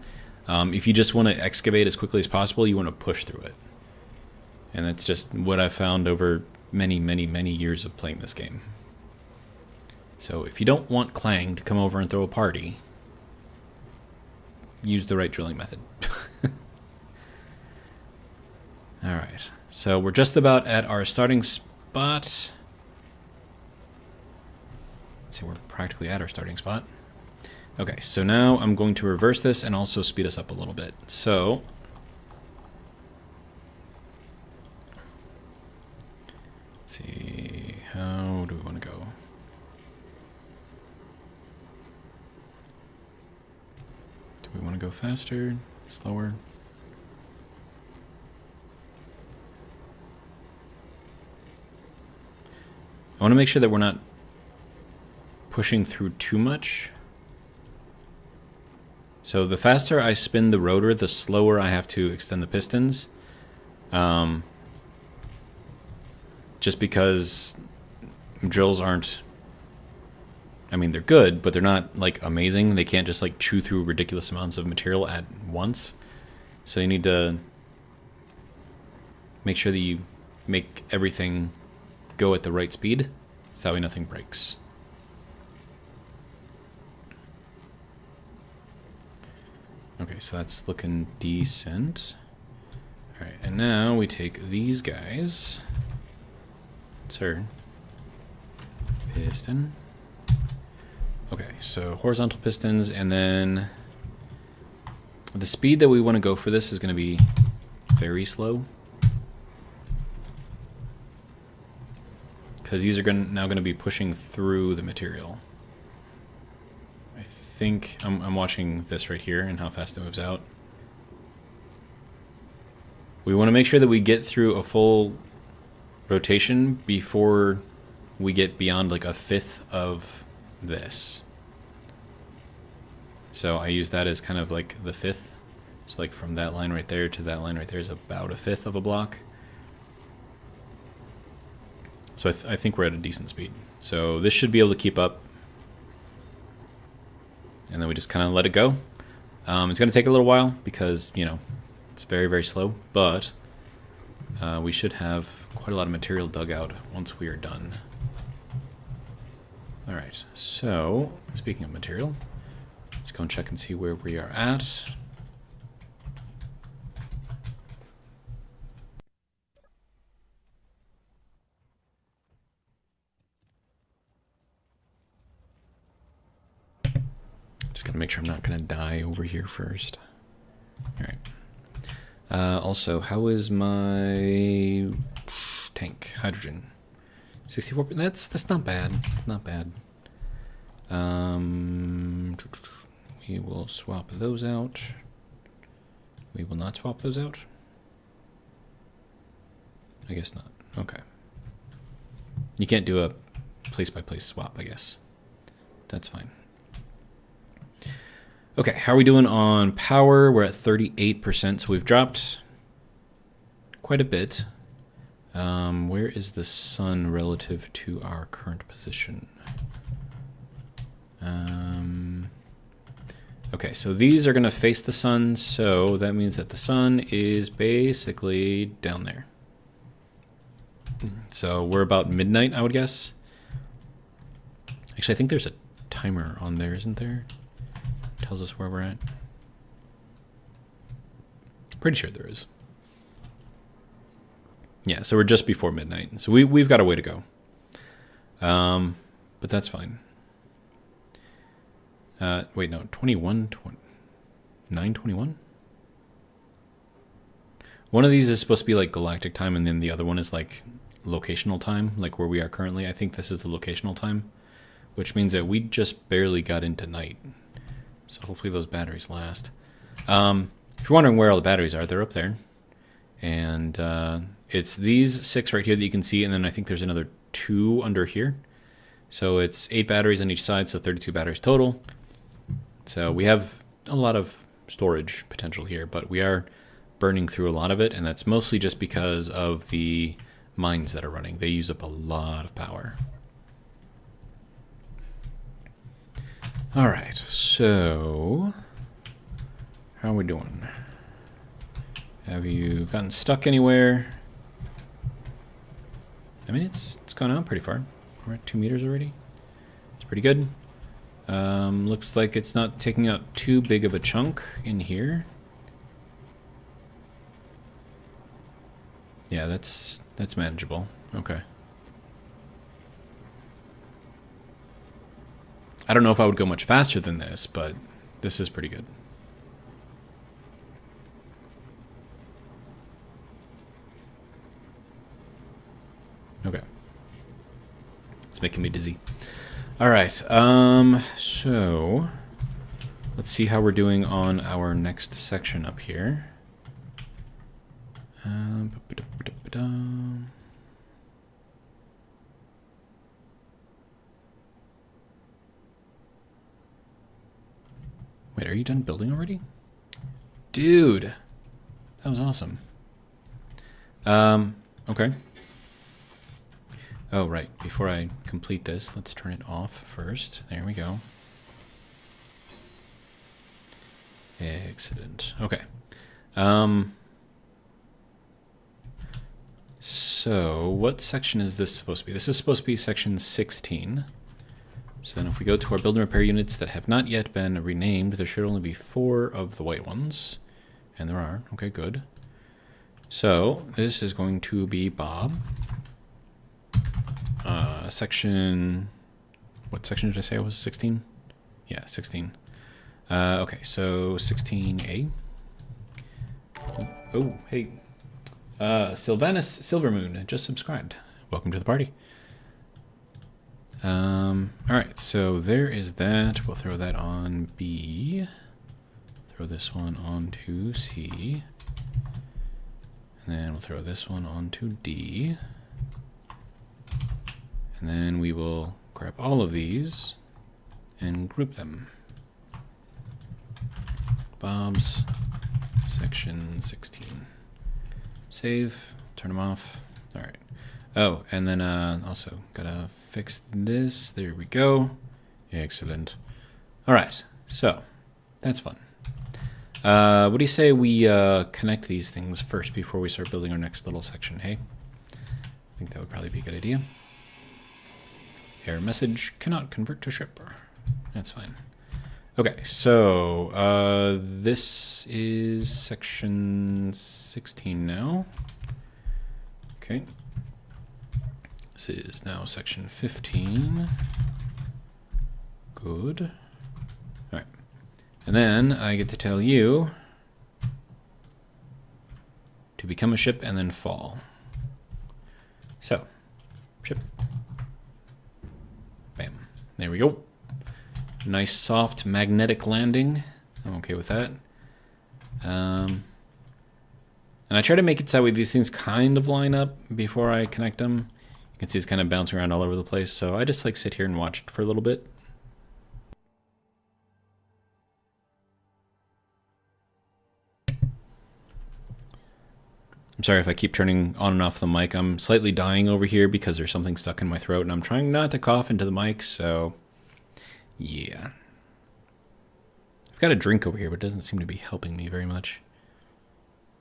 If you just want to excavate as quickly as possible, you want to push through it. And that's just what I've found over many, many, many years of playing this game. So if you don't want Clang to come over and throw a party, use the right drilling method. Alright, so we're just about at our starting spot. Let's see, we're practically at our starting spot. Okay, so now I'm going to reverse this and also speed us up a little bit. So let's see, how do we want to go? Do we want to go faster, slower? I want to make sure that we're not pushing through too much. So the faster I spin the rotor, the slower I have to extend the pistons. Just because drills aren't I mean, they're good, but they're not like amazing. They can't just like chew through ridiculous amounts of material at once. So you need to make sure that you make everything go at the right speed, so that way nothing breaks. Okay, so that's looking decent. All right, and now we take these guys. Sir. Piston. Okay, so horizontal pistons, and then the speed that we want to go for this is going to be very slow. Because these are now going to be pushing through the material. I think I'm watching this right here and how fast it moves out. We want to make sure that we get through a full rotation before we get beyond like a fifth of this. So I use that as kind of like the fifth. So like from that line right there to that line right there is about a fifth of a block. So I think we're at a decent speed. So this should be able to keep up. And then we just kind of let it go. It's going to take a little while because, you know, it's very, very slow. But we should have quite a lot of material dug out once we are done. All right, so speaking of material, let's go and check and see where we are at. Just gotta make sure I'm not gonna die over here first. All right. Also, how is my tank? Hydrogen. 64. That's not bad. It's not bad. We will swap those out. We will not swap those out. I guess not. Okay. You can't do a place-by-place swap, I guess. That's fine. Okay, how are we doing on power? We're at 38%, so we've dropped quite a bit. Where is the sun relative to our current position? Okay, so these are going to face the sun, so that means that the sun is basically down there. So we're about midnight, I would guess. Actually, I think there's a timer on there, isn't there? Tells us where we're at. Pretty sure there is. Yeah, so we're just before midnight. So we've got a way to go. But that's fine. Wait, no, 9:21? One of these is supposed to be like galactic time, and then the other one is like locational time, like where we are currently. I think this is the locational time, which means that we just barely got into night. So hopefully those batteries last. If you're wondering where all the batteries are, they're up there. And it's these 6 right here that you can see, and then I think there's another 2 under here. So it's 8 batteries on each side, so 32 batteries total. So we have a lot of storage potential here, but we are burning through a lot of it, and that's mostly just because of the mines that are running. They use up a lot of power. All right, so how are we doing? Have you gotten stuck anywhere? I mean, it's gone out pretty far. We're at 2 meters already. It's pretty good. Looks like it's not taking out too big of a chunk in here. Yeah, that's manageable. Okay. I don't know if I would go much faster than this, but this is pretty good. Okay. It's making me dizzy. All right, so let's see how we're doing on our next section up here. Wait, are you done building already? Dude, that was awesome. Okay. Oh, right. Before I complete this, let's turn it off first. There we go. Excellent. Okay. So what section is this supposed to be? This is supposed to be section 16. So then if we go to our build and repair units that have not yet been renamed, there should only be 4 of the white ones. And there are. Okay, good. So this is going to be Bob. Section... What section did I say it was? 16? Yeah, 16. Okay, so 16A. Oh, hey. Sylvanus Silvermoon just subscribed. Welcome to the party. Alright, so there is that. We'll throw that on B. Throw this one onto C. And then we'll throw this one onto D. And then we will grab all of these and group them. Bob's section 16. Save, turn them off. All right. Oh, and then also gotta fix this. There we go. Excellent. All right, so that's fun. What do you say we connect these things first before we start building our next little section, hey? I think that would probably be a good idea. Error message, cannot convert to ship. That's fine. Okay, so this is section 16 now. Okay. This is now section 15. Good. All right. And then I get to tell you to become a ship and then fall. So, ship. Bam. There we go. Nice soft magnetic landing. I'm okay with that. And I try to make it so that way these things kind of line up before I connect them. You can see it's kind of bouncing around all over the place, so I just like sit here and watch it for a little bit. I'm sorry if I keep turning on and off the mic. I'm slightly dying over here because there's something stuck in my throat, and I'm trying not to cough into the mic, so yeah. I've got a drink over here, but it doesn't seem to be helping me very much.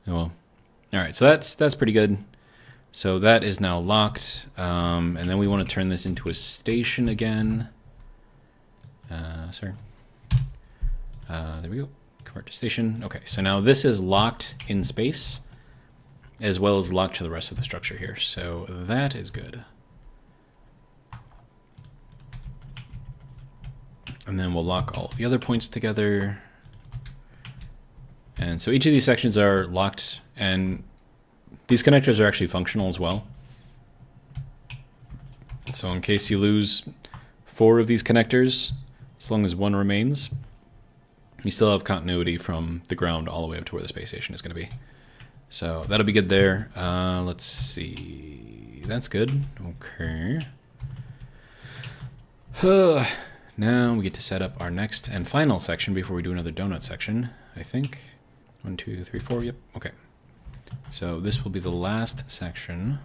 Oh well. Alright, so that's pretty good. So that is now locked, and then we want to turn this into a station again. There we go. Convert to station. Okay, so now this is locked in space, as well as locked to the rest of the structure here. So that is good. And then we'll lock all of the other points together. And so each of these sections are locked, and these connectors are actually functional as well. So in case you lose 4 of these connectors, as long as 1 remains, you still have continuity from the ground all the way up to where the space station is going to be. So that'll be good there. Let's see. That's good. Okay. Now we get to set up our next and final section before we do another donut section, I think. 1, 2, 3, 4. Yep. Okay. So this will be the last section.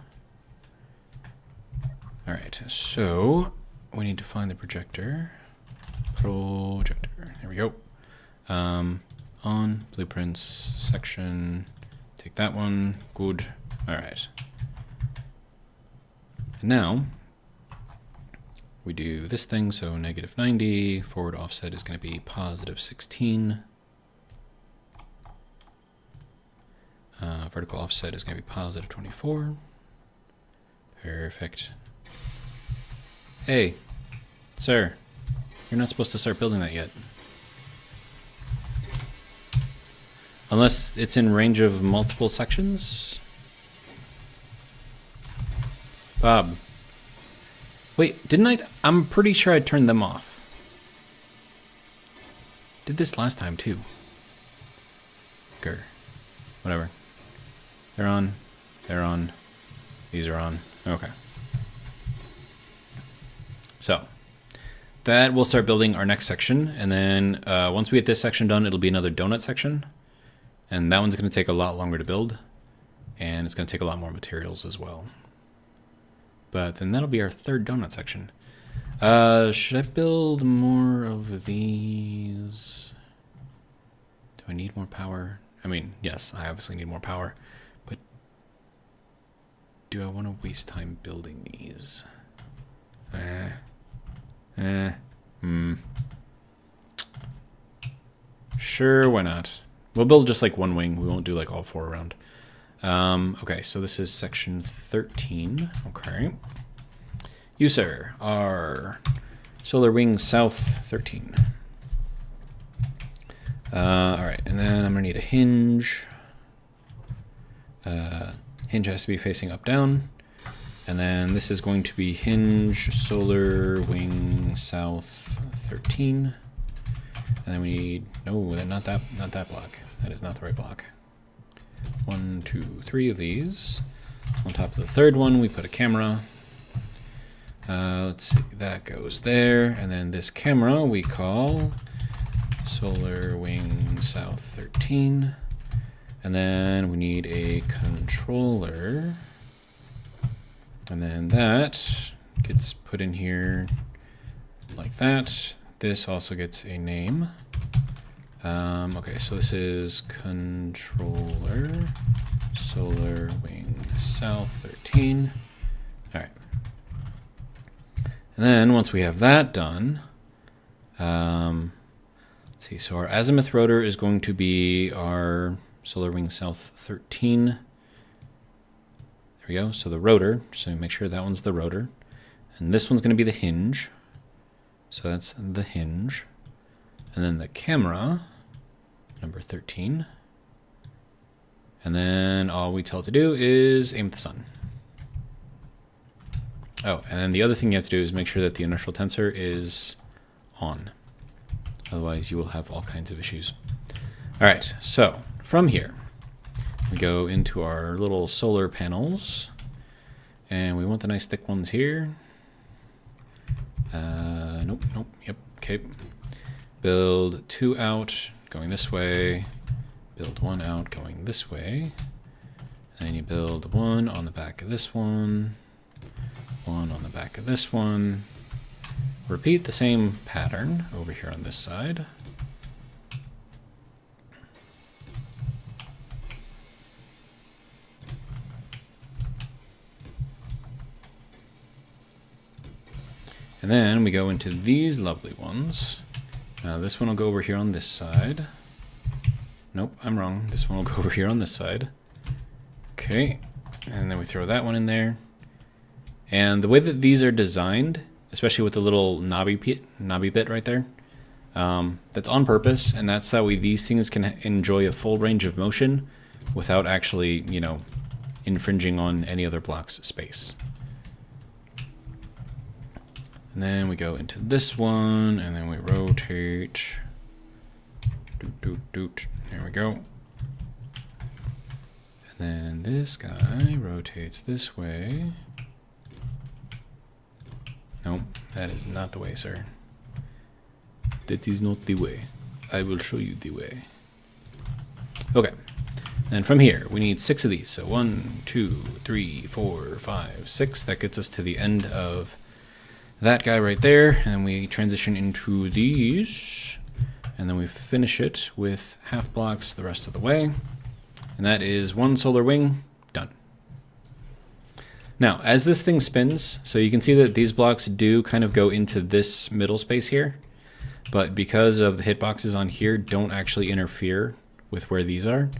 All right. So we need to find the projector. Projector. There we go. On blueprints section. Take that one. Good. All right. And now we do this thing. So -90. Forward offset is going to be +16. Vertical offset is going to be +24. Perfect. Hey, sir, you're not supposed to start building that yet. Unless it's in range of multiple sections. Bob. Wait, didn't I? I'm pretty sure I turned them off. Did this last time too. Grr. Whatever. They're on. They're on. These are on. Okay. So that we'll start building our next section, and then once we get this section done, it'll be another donut section, and that one's going to take a lot longer to build, and it's going to take a lot more materials as well. But then that'll be our third donut section. Should I build more of these? Do I need more power? I mean, yes, I obviously need more power. But do I want to waste time building these? Sure, why not? We'll build just like one wing. We won't do like all four around. Okay, so this is section 13. Okay. You, sir, are Solar Wing South 13. Alright, and then I'm going to need a hinge. Hinge has to be facing up, down. And then this is going to be hinge, Solar Wing South 13. And then we need, no, not that block. That is not the right block. 1, 2, 3 of these. On top of the third one, we put a camera. Let's see, that goes there. And then this camera we call Solar Wing South 13. And then we need a controller. And then that gets put in here like that. This also gets a name. Okay, so this is controller Solar Wing South 13. All right. And then once we have that done, let's see, so our azimuth rotor is going to be our Solar Wing South 13. There we go. So the rotor, so make sure that one's the rotor. And this one's going to be the hinge. So that's the hinge. And then the camera, number 13. And then all we tell it to do is aim at the sun. Oh, and then the other thing you have to do is make sure that the inertial tensor is on. Otherwise you will have all kinds of issues. All right, so from here, we go into our little solar panels. And we want the nice thick ones here. Nope, yep, okay. Build 2 out, going this way. Build 1 out, going this way. And then you build 1 on the back of this one. 1 on the back of this one. Repeat the same pattern over here on this side. And then we go into these lovely ones. Now this one will go over here on this side. Nope, I'm wrong. This one will go over here on this side. Okay, and then we throw that one in there. And the way that these are designed, especially with the little knobby bit right there, that's on purpose, and that's that way these things can enjoy a full range of motion without actually, you know, infringing on any other block's space. And then we go into this one, and then we rotate. There we go. And then this guy rotates this way. Nope, that is not the way, sir. That is not the way. I will show you the way. Okay. And from here, we need 6 of these. So 1, 2, 3, 4, 5, 6. That gets us to the end of that guy right there, and we transition into these, and then we finish it with half blocks the rest of the way, and that is 1 solar wing done. Now, as this thing spins, so you can see that these blocks do kind of go into this middle space here, but because of the hitboxes on here don't actually interfere with where these are,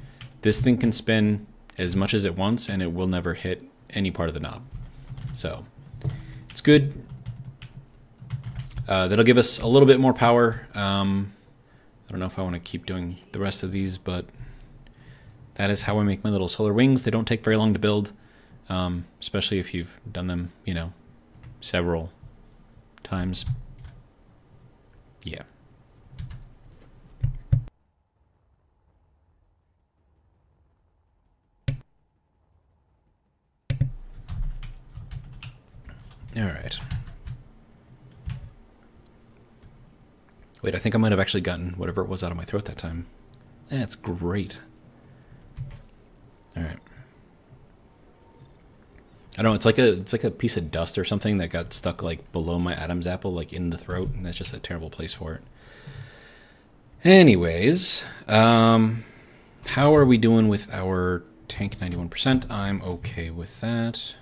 this thing can spin as much as it wants, and it will never hit any part of the knob. So it's good. That'll give us a little bit more power. I don't know if I want to keep doing the rest of these, but that is how I make my little solar wings. They don't take very long to build, especially if you've done them, you know, several times. Yeah. All right. Wait, I think I might have actually gotten whatever it was out of my throat that time. That's great. All right. I don't know, it's like a piece of dust or something that got stuck like below my Adam's apple, like in the throat, and that's just a terrible place for it. Anyways, how are we doing with our tank? 91%. I'm okay with that.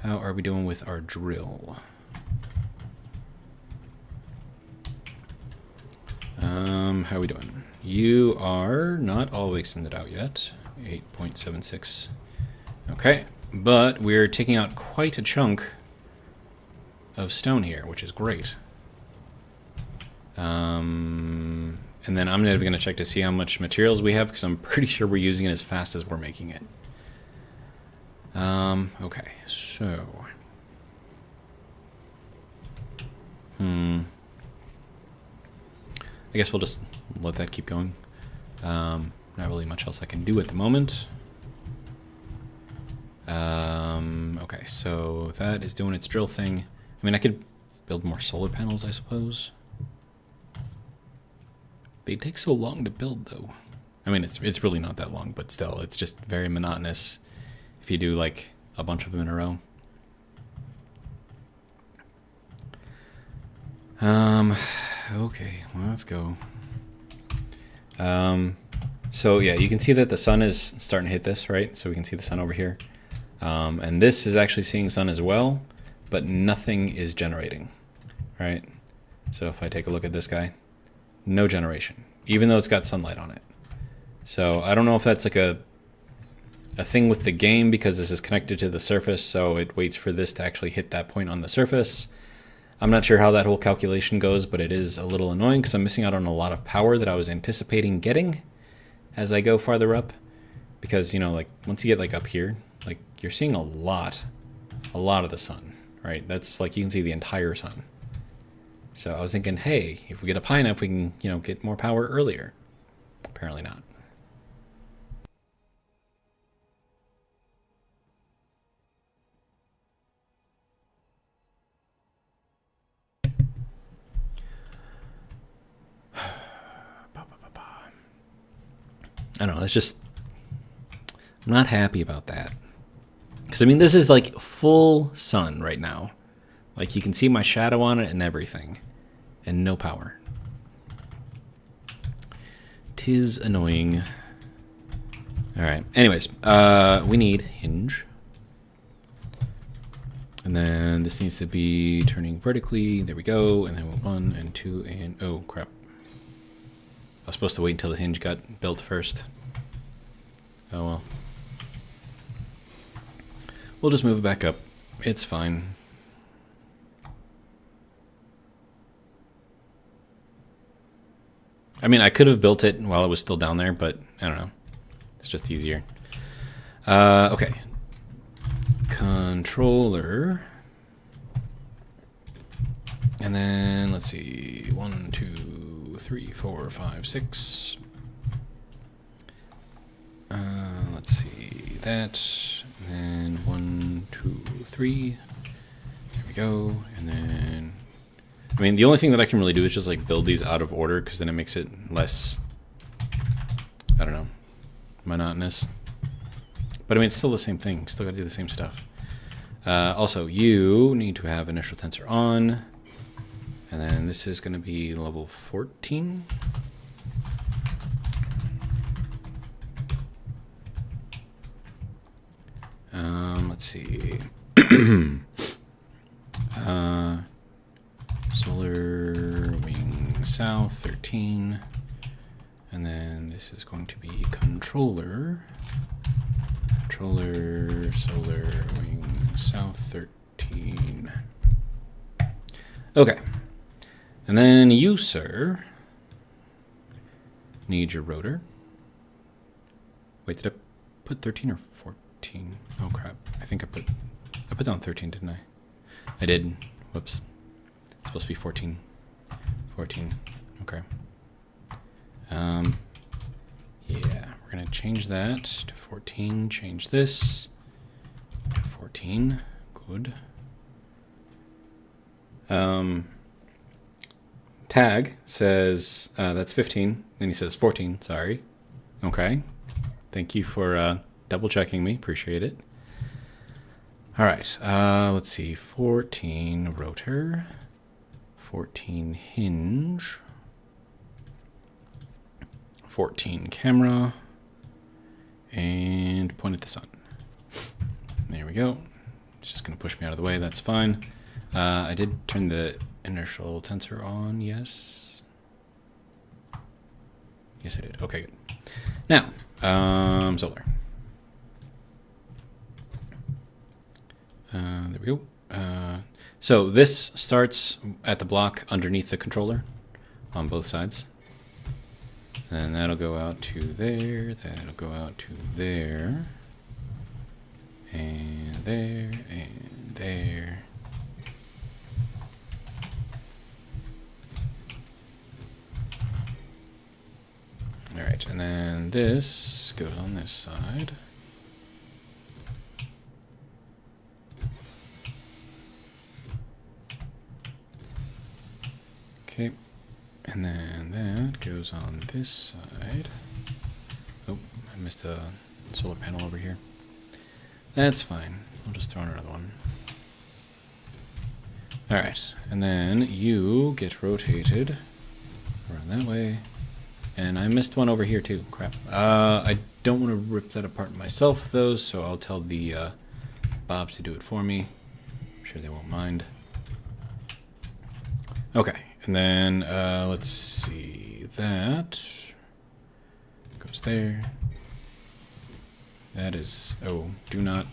How are we doing with our drill? How are we doing? You are not all the way extended out yet. 8.76. Okay, but we're taking out quite a chunk of stone here, which is great. And then I'm never going to check to see how much materials we have, because I'm pretty sure we're using it as fast as we're making it. Okay, so... I guess we'll just let that keep going. Not really much else I can do at the moment. Okay, so that is doing its drill thing. I mean, I could build more solar panels, I suppose. They take so long to build, though. I mean, it's really not that long, but still, it's just very monotonous if you do, like, a bunch of them in a row. Okay, well, let's go. So yeah, you can see that the sun is starting to hit this, right? So we can see the sun over here. And this is actually seeing sun as well, but nothing is generating, right? So if I take a look at this guy, no generation, even though it's got sunlight on it. So I don't know if that's like a thing with the game, because this is connected to the surface, so it waits for this to actually hit that point on the surface. I'm not sure how that whole calculation goes, but it is a little annoying because I'm missing out on a lot of power that I was anticipating getting as I go farther up. Because, you know, like, once you get, like, up here, like, you're seeing a lot of the sun, right? That's, like, you can see the entire sun. So I was thinking, hey, if we get up high enough, we can, you know, get more power earlier. Apparently not. I don't know, it's just, I'm not happy about that. Because, I mean, this is like full sun right now. Like, you can see my shadow on it and everything. And no power. 'Tis annoying. Alright, anyways, we need hinge. And then this needs to be turning vertically. There we go. And then 1 and 2 and, oh, crap. I was supposed to wait until the hinge got built first. Oh well. We'll just move it back up. It's fine. I mean, I could have built it while it was still down there, but I don't know. It's just easier. Okay. Controller. And then, let's see. 1, 2, 3, 4, 5, 6. Let's see. That. And then 1, 2, 3. There we go. And then... I mean, the only thing that I can really do is just, like, build these out of order, because then it makes it less... I don't know. Monotonous. But, I mean, it's still the same thing. Still gotta do the same stuff. Also, you need to have initial tensor on. And then this is going to be level 14. Let's see. Solar wing south 13. And then this is going to be controller. Controller solar wing south 13. Okay. And then you, sir, need your rotor. Wait, did I put 13 or 14? Oh crap. I think I put down 13, didn't I? I did. Whoops. It's supposed to be 14. 14. Okay. Yeah, we're gonna change that to 14. Change this to 14. Good. Tag says that's 15. Then he says 14. Sorry. Okay. Thank you for double checking me. Appreciate it. All right, let's see. 14 rotor, 14 hinge, 14 camera, and point at the sun. There we go. It's just going to push me out of the way. That's fine. I did turn the inertial tensor on. Yes. Yes, I did. Okay, good. Now, solar. There we go. So this starts at the block underneath the controller on both sides. And that'll go out to there. That'll go out to there. And there, and there. All right, and then this goes on this side. Okay, and then that goes on this side. Oh, I missed a solar panel over here. That's fine. I'll just throw in another one. All right, and then you get rotated around that way. And I missed one over here too. Crap. I don't want to rip that apart myself though, so I'll tell the Bobs to do it for me. I'm sure they won't mind. Okay, and then let's see. That goes there. That is, oh, do not.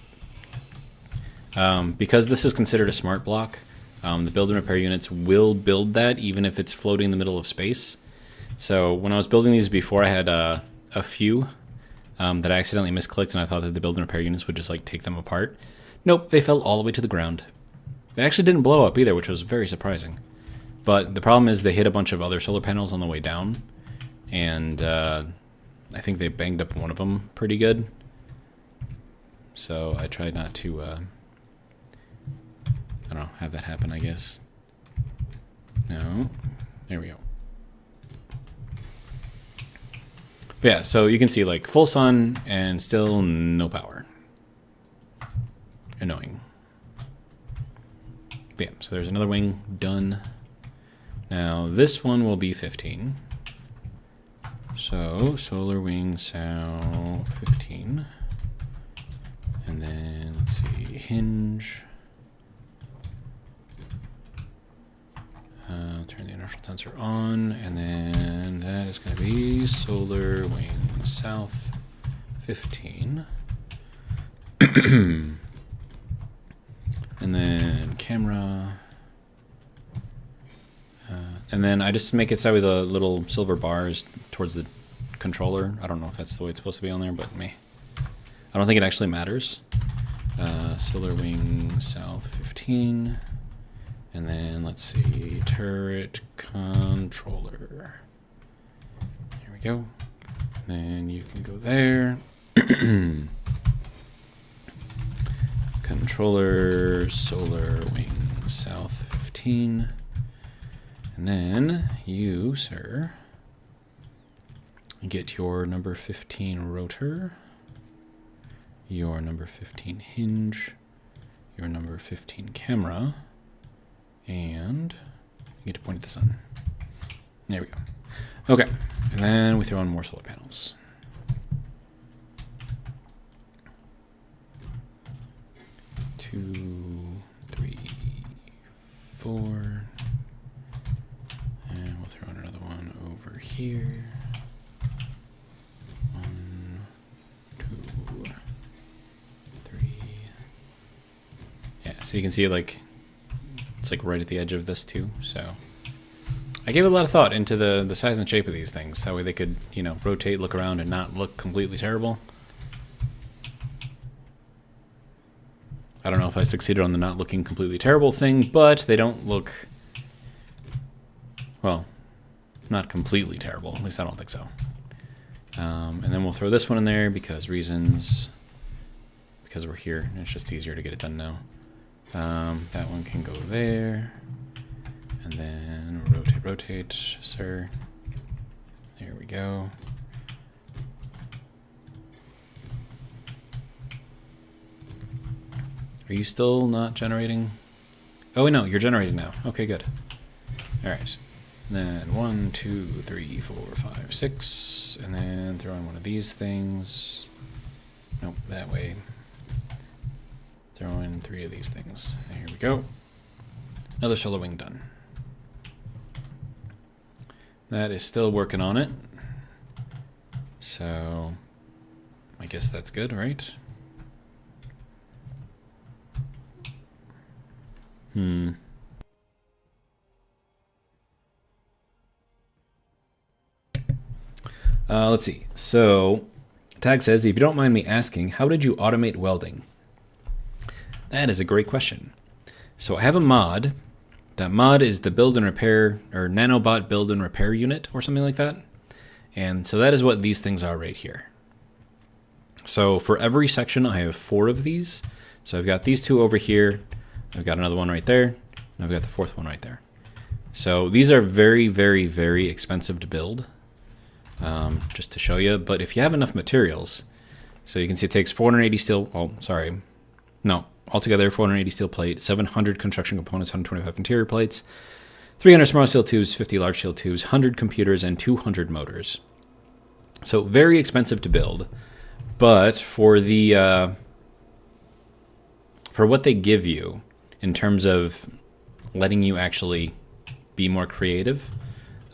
Because this is considered a smart block, the build and repair units will build that even if it's floating in the middle of space. So when I was building these before, I had a few that I accidentally misclicked, and I thought that the build and repair units would just like take them apart. Nope, they fell all the way to the ground. They actually didn't blow up either, which was very surprising. But the problem is they hit a bunch of other solar panels on the way down, and I think they banged up one of them pretty good. So I tried not to, I don't know, have that happen, I guess. No. There we go. But yeah, so you can see, like, full sun and still no power. Annoying. But yeah, so there's another wing done. Now, this one will be 15. So, solar wing sow 15. And then, let's see, hinge. Turn the inertial tensor on, and then that is going to be solar wing south 15. And then camera. And then I just make it so with the little silver bars towards the controller. I don't know if that's the way it's supposed to be on there, but me. I don't think it actually matters. Solar wing south 15. And then let's see, turret controller. Here we go. And then you can go there. Controller solar wing south 15. And then you, sir, get your number 15 rotor, your number 15 hinge, your number 15 camera, and you get to point at the sun. There we go. Okay, and then we throw in more solar panels. Two, three, four. And we'll throw in another one over here. 1, 2, 3. Yeah, so you can see like it's like right at the edge of this too. So I gave a lot of thought into the size and shape of these things. That way they could, you know, rotate, look around, and not look completely terrible. I don't know if I succeeded on the not looking completely terrible thing, but they don't look, well, not completely terrible. At least I don't think so. And then we'll throw this one in there because reasons. Because we're here, and it's just easier to get it done now. That one can go there. And then rotate, rotate, sir. There we go. Are you still not generating? Oh, wait, no, you're generating now. Okay, good. All right. And then 1, 2, 3, 4, 5, 6. And then throw in one of these things. Nope, that way. Throw in 3 of these things. There we go. Another solar wing done. That is still working on it. So I guess that's good, right? Let's see. So Tag says, if you don't mind me asking, how did you automate welding? That is a great question. So I have a mod. That mod is the build and repair, or nanobot build and repair unit, or something like that. And so that is what these things are right here. So for every section, I have 4 of these. So I've got these 2 over here. I've got another one right there. And I've got the 4th one right there. So these are very, very, very expensive to build. Just to show you. But if you have enough materials, so you can see it takes 480 steel. Oh, sorry. No, altogether 480 steel plate, 700 construction components, 125 interior plates, 300 small steel tubes, 50 large steel tubes, 100 computers, and 200 motors. So very expensive to build. But for the for what they give you in terms of letting you actually be more creative,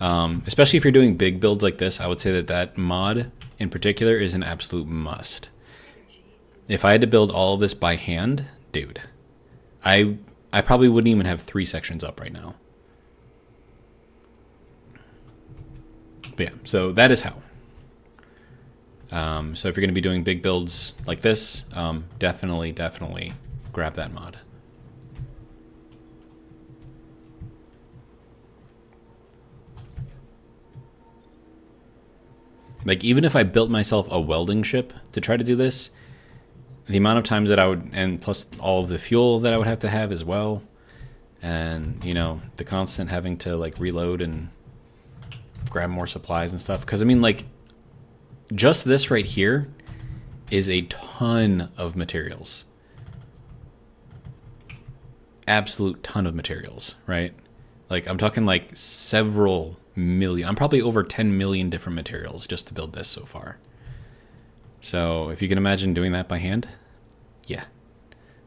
especially if you're doing big builds like this, I would say that that mod in particular is an absolute must. If I had to build all of this by hand, dude, I probably wouldn't even have 3 sections up right now. But yeah, so that is how. So if you're going to be doing big builds like this, definitely grab that mod. Like, even if I built myself a welding ship to try to do this, the amount of times that I would, and plus all of the fuel that I would have to have as well, and, you know, the constant having to, like, reload and grab more supplies and stuff. Because, I mean, like, just this right here is a ton of materials. Absolute ton of materials, right? Like, I'm talking, like, several million. I'm probably over 10 million different materials just to build this so far. So if you can imagine doing that by hand, yeah,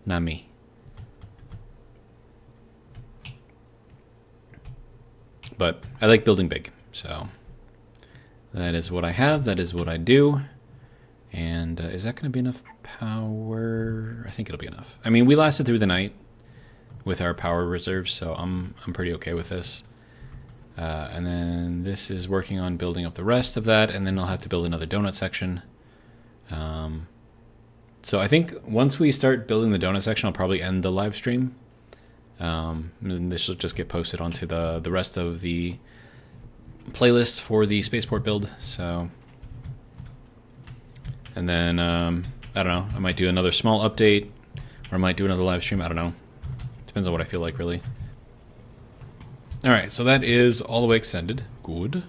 not me. But I like building big, so that is what I have. That is what I do. And is that going to be enough power? I think it'll be enough. I mean, we lasted through the night with our power reserves, so I'm pretty okay with this. And then this is working on building up the rest of that, and then I'll have to build another donut section. So I think once we start building the donut section, I'll probably end the live stream. And this will just get posted onto the rest of the playlist for the Spaceport build. So, and then I don't know, I might do another small update, or I might do another live stream. I don't know. Depends on what I feel like, really. All right, so that is all the way extended. Good.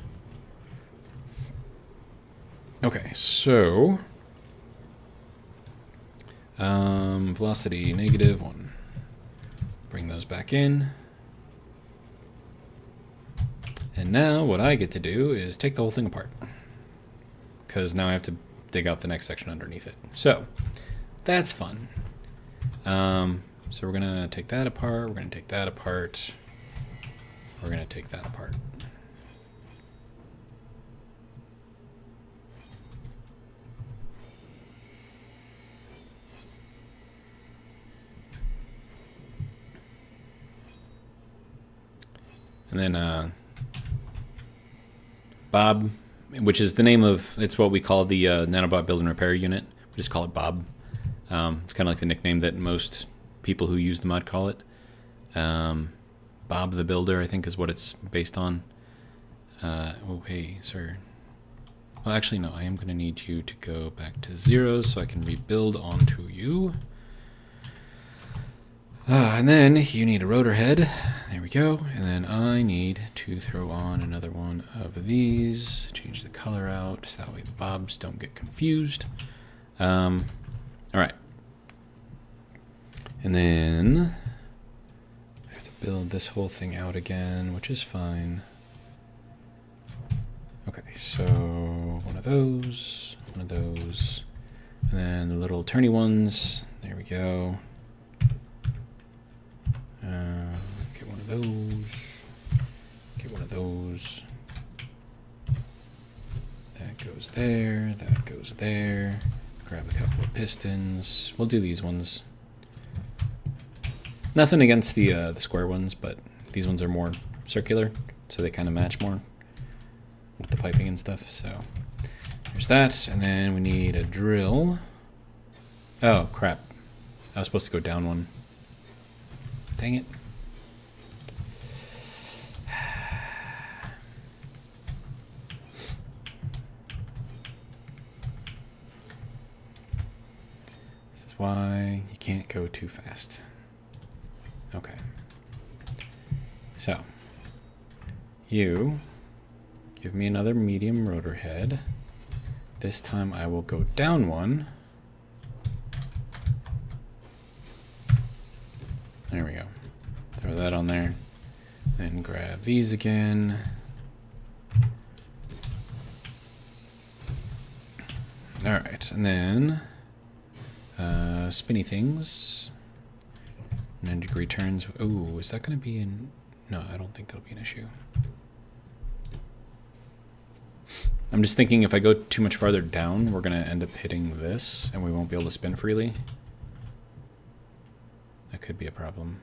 Okay, so velocity -1. Bring those back in. And now what I get to do is take the whole thing apart, because now I have to dig out the next section underneath it. So that's fun. So we're gonna take that apart. We're gonna take that apart. We're going to take that apart. And then Bob, which is the name of, it's what we call the nanobot build and repair unit. We just call it Bob. It's kind of like the nickname that most people who use the mod call it. Bob the Builder, I think, is what it's based on. Oh, hey, sir. Well, actually, no, I am going to need you to go back to 0 so I can rebuild onto you. And then you need a rotor head. There we go. And then I need to throw on another one of these. Change the color out so that way the bobs don't get confused. All right. And then I have to build this whole thing out again, which is fine. Okay, so one of those, and then the little turny ones. There we go. Get one of those. Get one of those. That goes there. That goes there. Grab a couple of pistons. We'll do these ones. Nothing against the square ones, but these ones are more circular, so they kind of match more with the piping and stuff. So there's that, and then we need a drill. Oh crap! I was supposed to go down one. Dang it. This is why you can't go too fast. Okay. So, you give me another medium rotor head. This time I will go down one. There we go. Throw that on there. Then grab these again. Alright, and then spinny things. 90-degree turns. Oh, is that going to be in... No, I don't think that'll be an issue. I'm just thinking if I go too much farther down, we're going to end up hitting this, and we won't be able to spin freely. That could be a problem.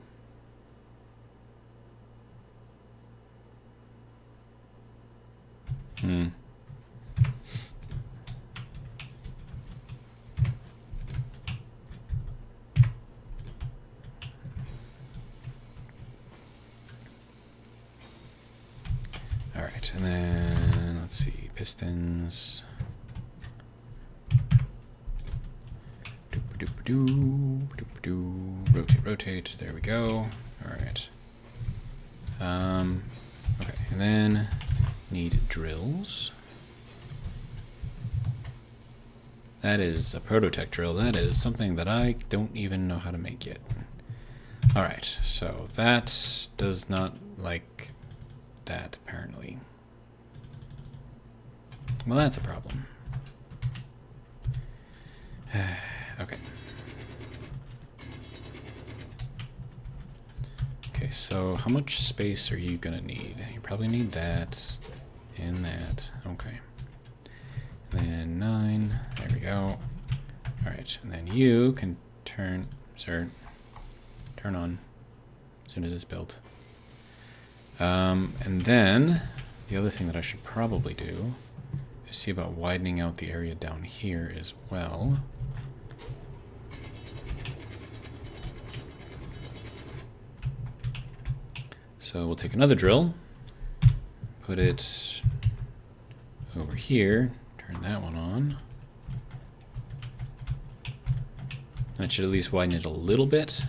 Alright, and then let's see, pistons. Rotate, rotate, there we go. Alright. Okay, and then need drills. That is a Prototech drill. That is something that I don't even know how to make yet. Alright, so that does not like that, apparently. Well, that's a problem. Okay. Okay, so how much space are you gonna need? You probably need that and that. Okay. And then 9. There we go. Alright, and then you can turn, sir, turn on as soon as it's built. And then the other thing that I should probably do is see about widening out the area down here as well. So we'll take another drill, put it over here, turn that one on. That should at least widen it a little bit.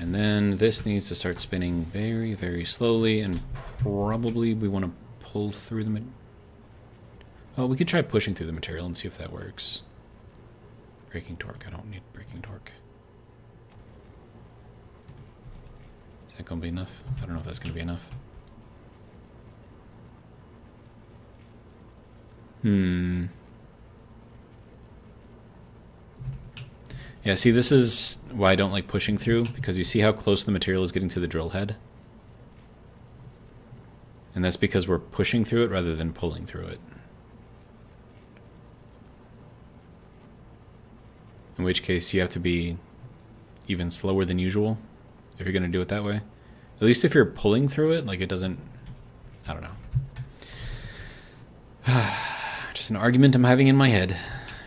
And then this needs to start spinning very, very slowly, and probably we want to pull through the... Well, we could try pushing through the material and see if that works. Braking torque. I don't need braking torque. Is that going to be enough? I don't know if that's going to be enough. Yeah, see, this is why I don't like pushing through, because you see how close the material is getting to the drill head? And that's because we're pushing through it rather than pulling through it. In which case, you have to be even slower than usual if you're going to do it that way. At least if you're pulling through it, like it doesn't... I don't know. Just an argument I'm having in my head.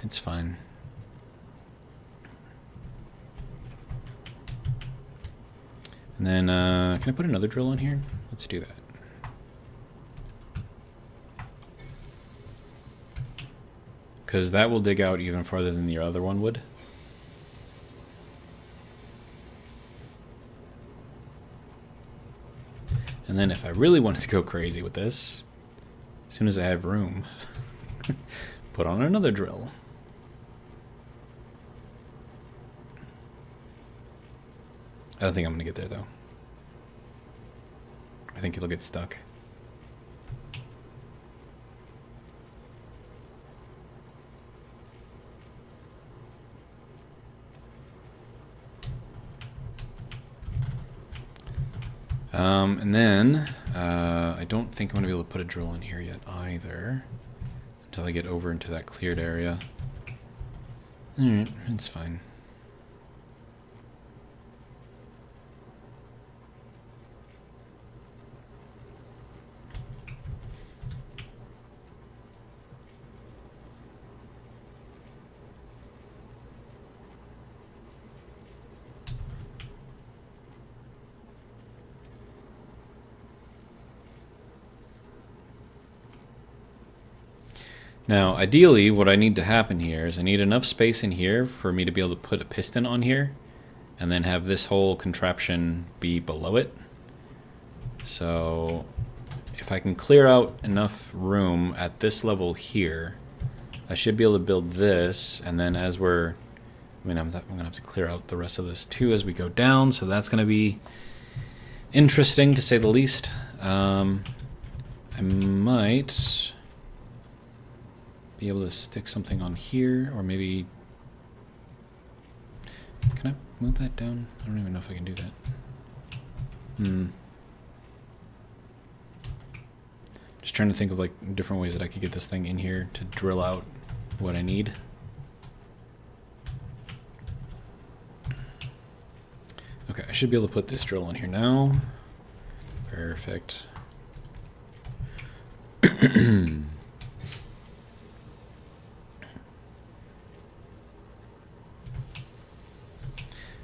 It's fine. And then, can I put another drill on here? Let's do that. Because that will dig out even farther than the other one would. And then if I really wanted to go crazy with this, as soon as I have room, put on another drill. I don't think I'm gonna get there though. I think it'll get stuck. And then, I don't think I'm going to be able to put a drill in here yet either, until I get over into that cleared area. Alright, it's fine. Now, ideally, what I need to happen here is I need enough space in here for me to be able to put a piston on here, and then have this whole contraption be below it. So, if I can clear out enough room at this level here, I should be able to build this, and then as we're... I mean, I'm going to have to clear out the rest of this too as we go down, so that's going to be interesting, to say the least. I might be able to stick something on here, or maybe... Can I move that down? I don't even know if I can do that. Just trying to think of like different ways that I could get this thing in here to drill out what I need. Okay, I should be able to put this drill in here now. Perfect.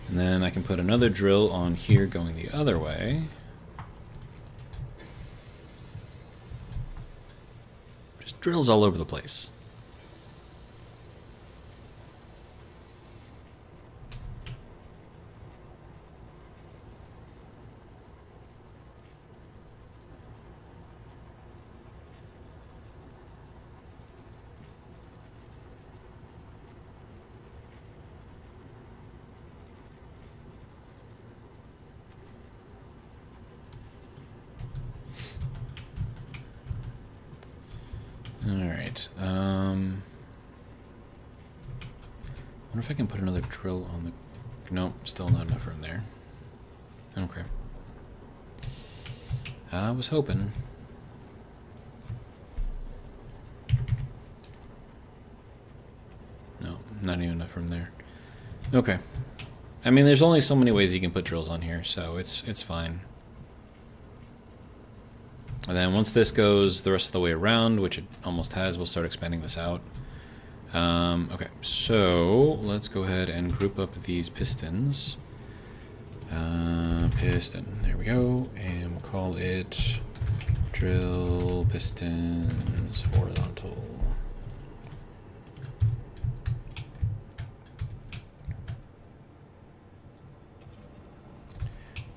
And then I can put another drill on here going the other way. Just drills all over the place. Alright, wonder if I can put another drill on the... Nope, still not enough room there. Okay. I was hoping. No, not even enough room there. Okay. I mean, there's only so many ways you can put drills on here, so it's fine. And then once this goes the rest of the way around, which it almost has, we'll start expanding this out. Okay, so let's go ahead and group up these pistons. Piston, there we go, and we'll call it drill pistons horizontal.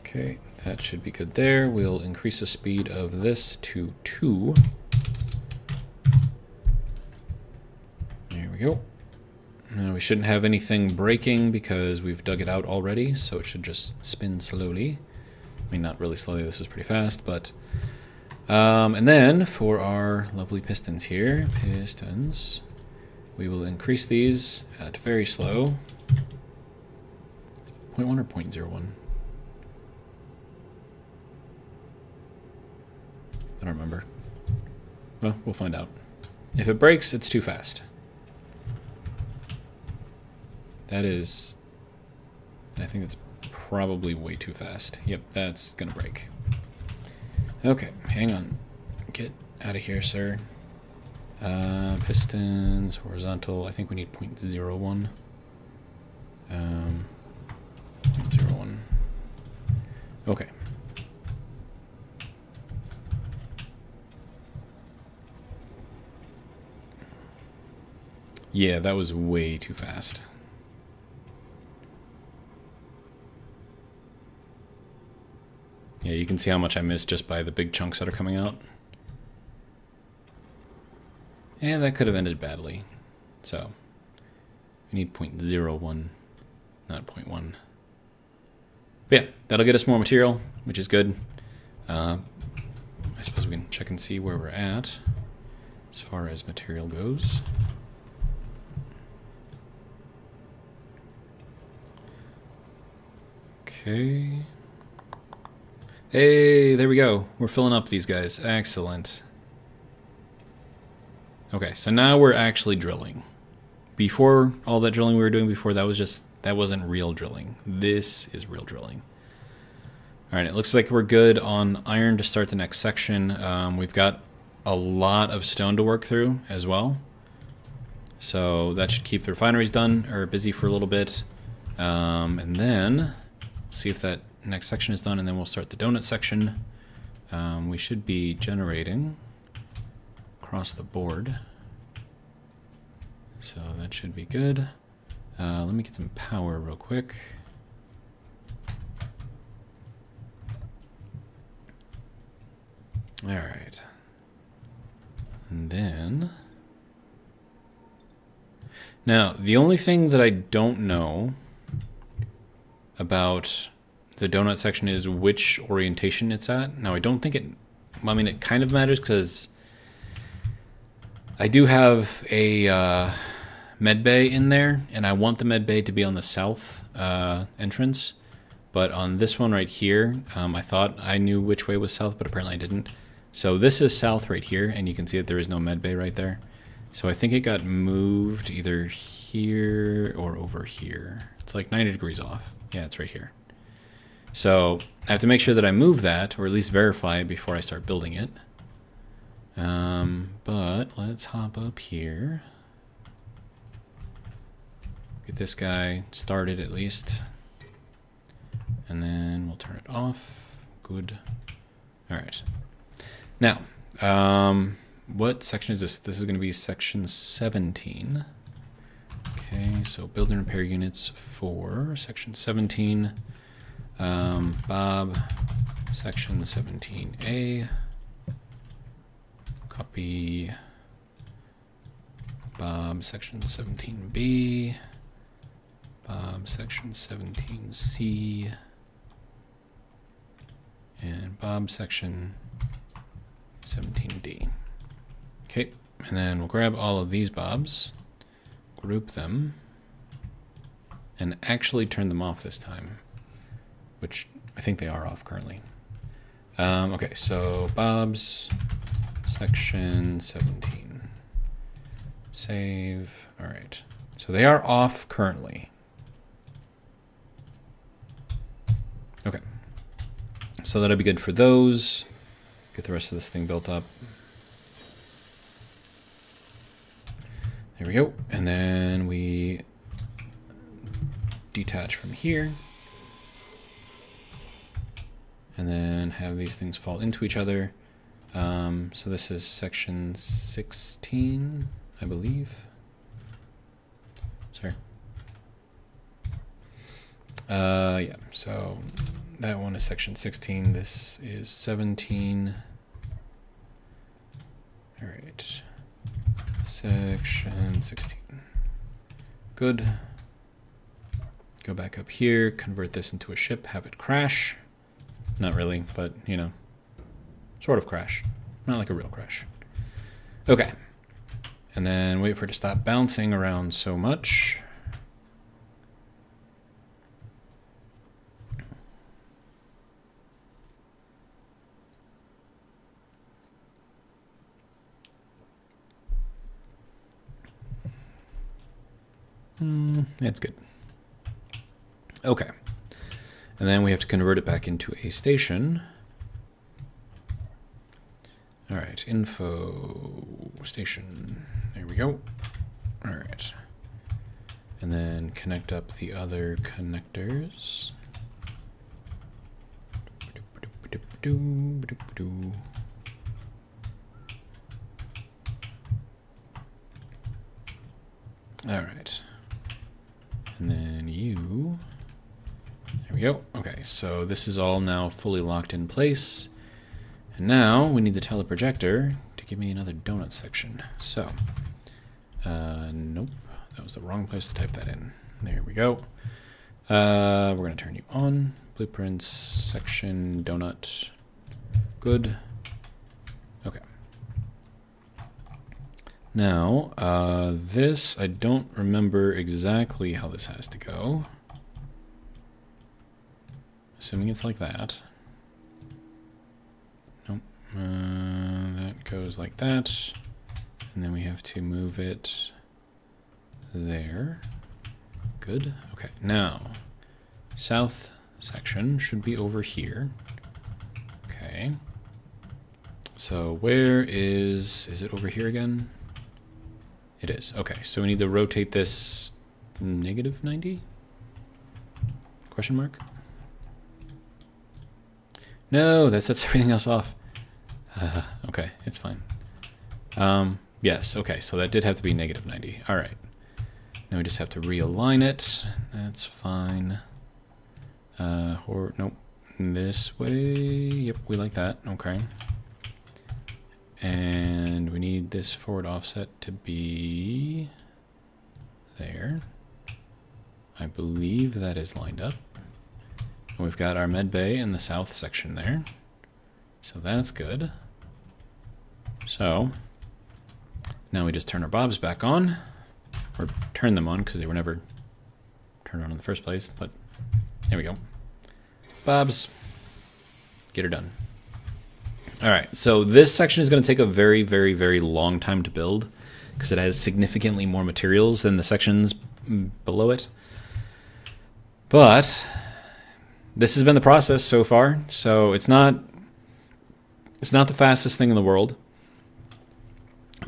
Okay, that should be good there. We'll increase the speed of this to 2. There we go. Now we shouldn't have anything breaking because we've dug it out already, so it should just spin slowly. I mean, not really slowly, this is pretty fast, but... and then, for our lovely pistons here, we will increase these at very slow. 0.1 or 0.01? I don't remember. Well, we'll find out. If it breaks, it's too fast. That is... I think it's probably way too fast. Yep, that's gonna break. Okay, hang on. Get out of here, sir. Pistons, horizontal. I think we need 0.01. 0.01. Okay. Yeah, that was way too fast. Yeah, you can see how much I missed just by the big chunks that are coming out. Yeah, that could have ended badly. So, we need 0.01, not 0.1. But yeah, that'll get us more material, which is good. I suppose we can check and see where we're at as far as material goes. Okay. Hey, there we go. We're filling up these guys. Excellent. Okay, so now we're actually drilling. Before, all that drilling we were doing before, that wasn't real drilling. This is real drilling. Alright, it looks like we're good on iron to start the next section. We've got a lot of stone to work through as well. So that should keep the refineries done, or busy for a little bit. And then, see if that next section is done, and then we'll start the donut section. We should be generating across the board. So that should be good. Let me get some power real quick. All right. And then... Now, the only thing that I don't know about the donut section is which orientation it's at. Now, I don't think it... I mean, it kind of matters because I do have a med bay in there, and I want the med bay to be on the south entrance. But on this one right here, I thought I knew which way was south, but apparently I didn't. So this is south right here, and you can see that there is no med bay right there. So I think it got moved either here or over here. It's like 90 degrees off. Yeah, it's right here. So I have to make sure that I move that, or at least verify it before I start building it. But let's hop up here. Get this guy started at least. And then we'll turn it off. Good. All right. Now, what section is this? This is going to be section 17. Okay, so build and repair units for section 17. Bob, section 17A. Copy Bob, section 17B. Bob, section 17C. And Bob, section 17D. Okay, and then we'll grab all of these Bobs, group them, and actually turn them off this time, which I think they are off currently. Okay, so Bob's section 17. Save. All right, so they are off currently. Okay, so that'll be good for those. Get the rest of this thing built up. There we go. And then we detach from here. And then have these things fall into each other. So this is section 16, I believe. Sorry. Yeah, so that one is section 16. This is 17. All right. Section 16. Good. Go back up here, convert this into a ship, have it crash. Not really, but, you know, sort of crash. Not like a real crash. Okay. And then wait for it to stop bouncing around so much. That's good. Okay. And then we have to convert it back into a station. All right, info station. There we go. All right. And then connect up the other connectors. All right. And then you, there we go. Okay, so this is all now fully locked in place. And now we need the teleprojector to give me another donut section. So, nope, that was the wrong place to type that in. There we go. We're gonna turn you on blueprints, section, donut. Good. Okay. Now, this, I don't remember exactly how this has to go. Assuming it's like that. Nope. That goes like that. And then we have to move it there. Good. Okay, now, south section should be over here. Okay. So where is it over here again? It is. Okay, so we need to rotate this -90? Question mark? No, that sets everything else off. Okay, it's fine. Yes, okay, so that did have to be -90. All right. Now we just have to realign it. That's fine. Or, nope. This way. Yep, we like that. Okay. And we need this forward offset to be there. I believe that is lined up. And we've got our med bay in the south section there. So that's good. So now we just turn our bobs back on. Or turn them on because they were never turned on in the first place. But there we go. Bobs. Get her done. All right, so this section is going to take a very, very, very long time to build because it has significantly more materials than the sections below it. But this has been the process so far, so it's not the fastest thing in the world.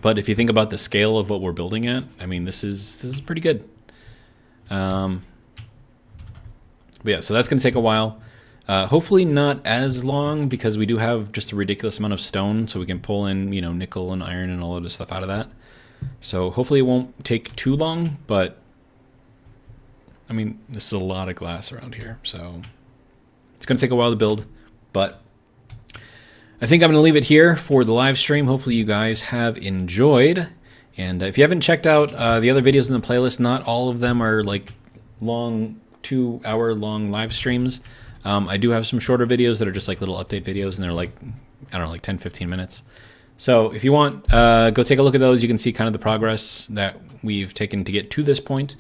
But if you think about the scale of what we're building at, I mean, this is pretty good. But yeah, so that's going to take a while. Hopefully not as long because we do have just a ridiculous amount of stone, so we can pull in, you know, nickel and iron and all of this stuff out of that. So hopefully it won't take too long, but I mean, this is a lot of glass around here, so it's going to take a while to build, but I think I'm going to leave it here for the live stream. Hopefully you guys have enjoyed, and if you haven't checked out the other videos in the playlist, not all of them are like long 2-hour-long live streams. I do have some shorter videos that are just like little update videos, and they're like, I don't know, like 10-15 minutes. So if you want, go take a look at those. You can see kind of the progress that we've taken to get to this point.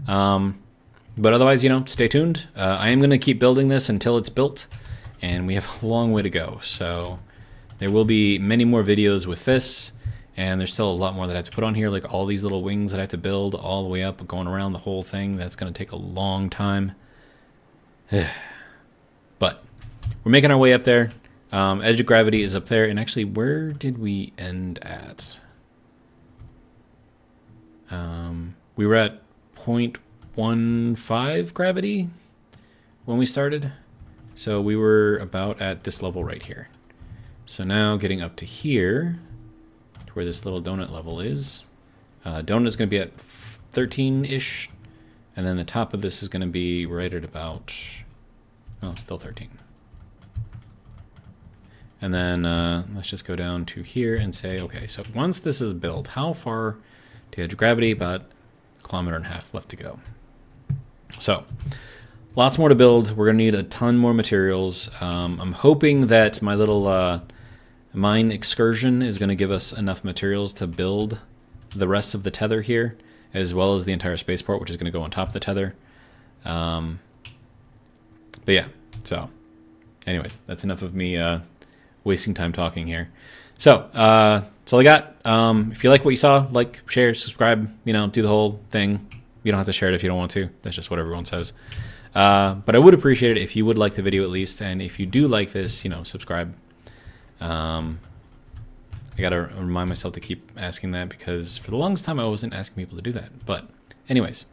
But otherwise, you know, stay tuned. I am going to keep building this until it's built, and we have a long way to go. So there will be many more videos with this, and there's still a lot more that I have to put on here, like all these little wings that I have to build all the way up, going around the whole thing. That's going to take a long time. But we're making our way up there. Edge of gravity is up there. And actually, where did we end at? We were at 0.15 gravity when we started. So we were about at this level right here. So now getting up to here, to where this little donut level is. Donut is going to be at 13-ish. And then the top of this is going to be right at about... Oh, still 13. And then let's just go down to here and say, okay, so once this is built, how far to the edge of gravity? About 1.5 kilometers left to go. So lots more to build. We're going to need a ton more materials. I'm hoping that my little mine excursion is going to give us enough materials to build the rest of the tether here, as well as the entire spaceport, which is going to go on top of the tether. But yeah, so anyways, that's enough of me wasting time talking here. So that's all I got. If you like what you saw, like, share, subscribe, you know, do the whole thing. You don't have to share it if you don't want to. That's just what everyone says. But I would appreciate it if you would like the video at least. And if you do like this, you know, subscribe. I got to remind myself to keep asking that because for the longest time I wasn't asking people to do that. But anyways,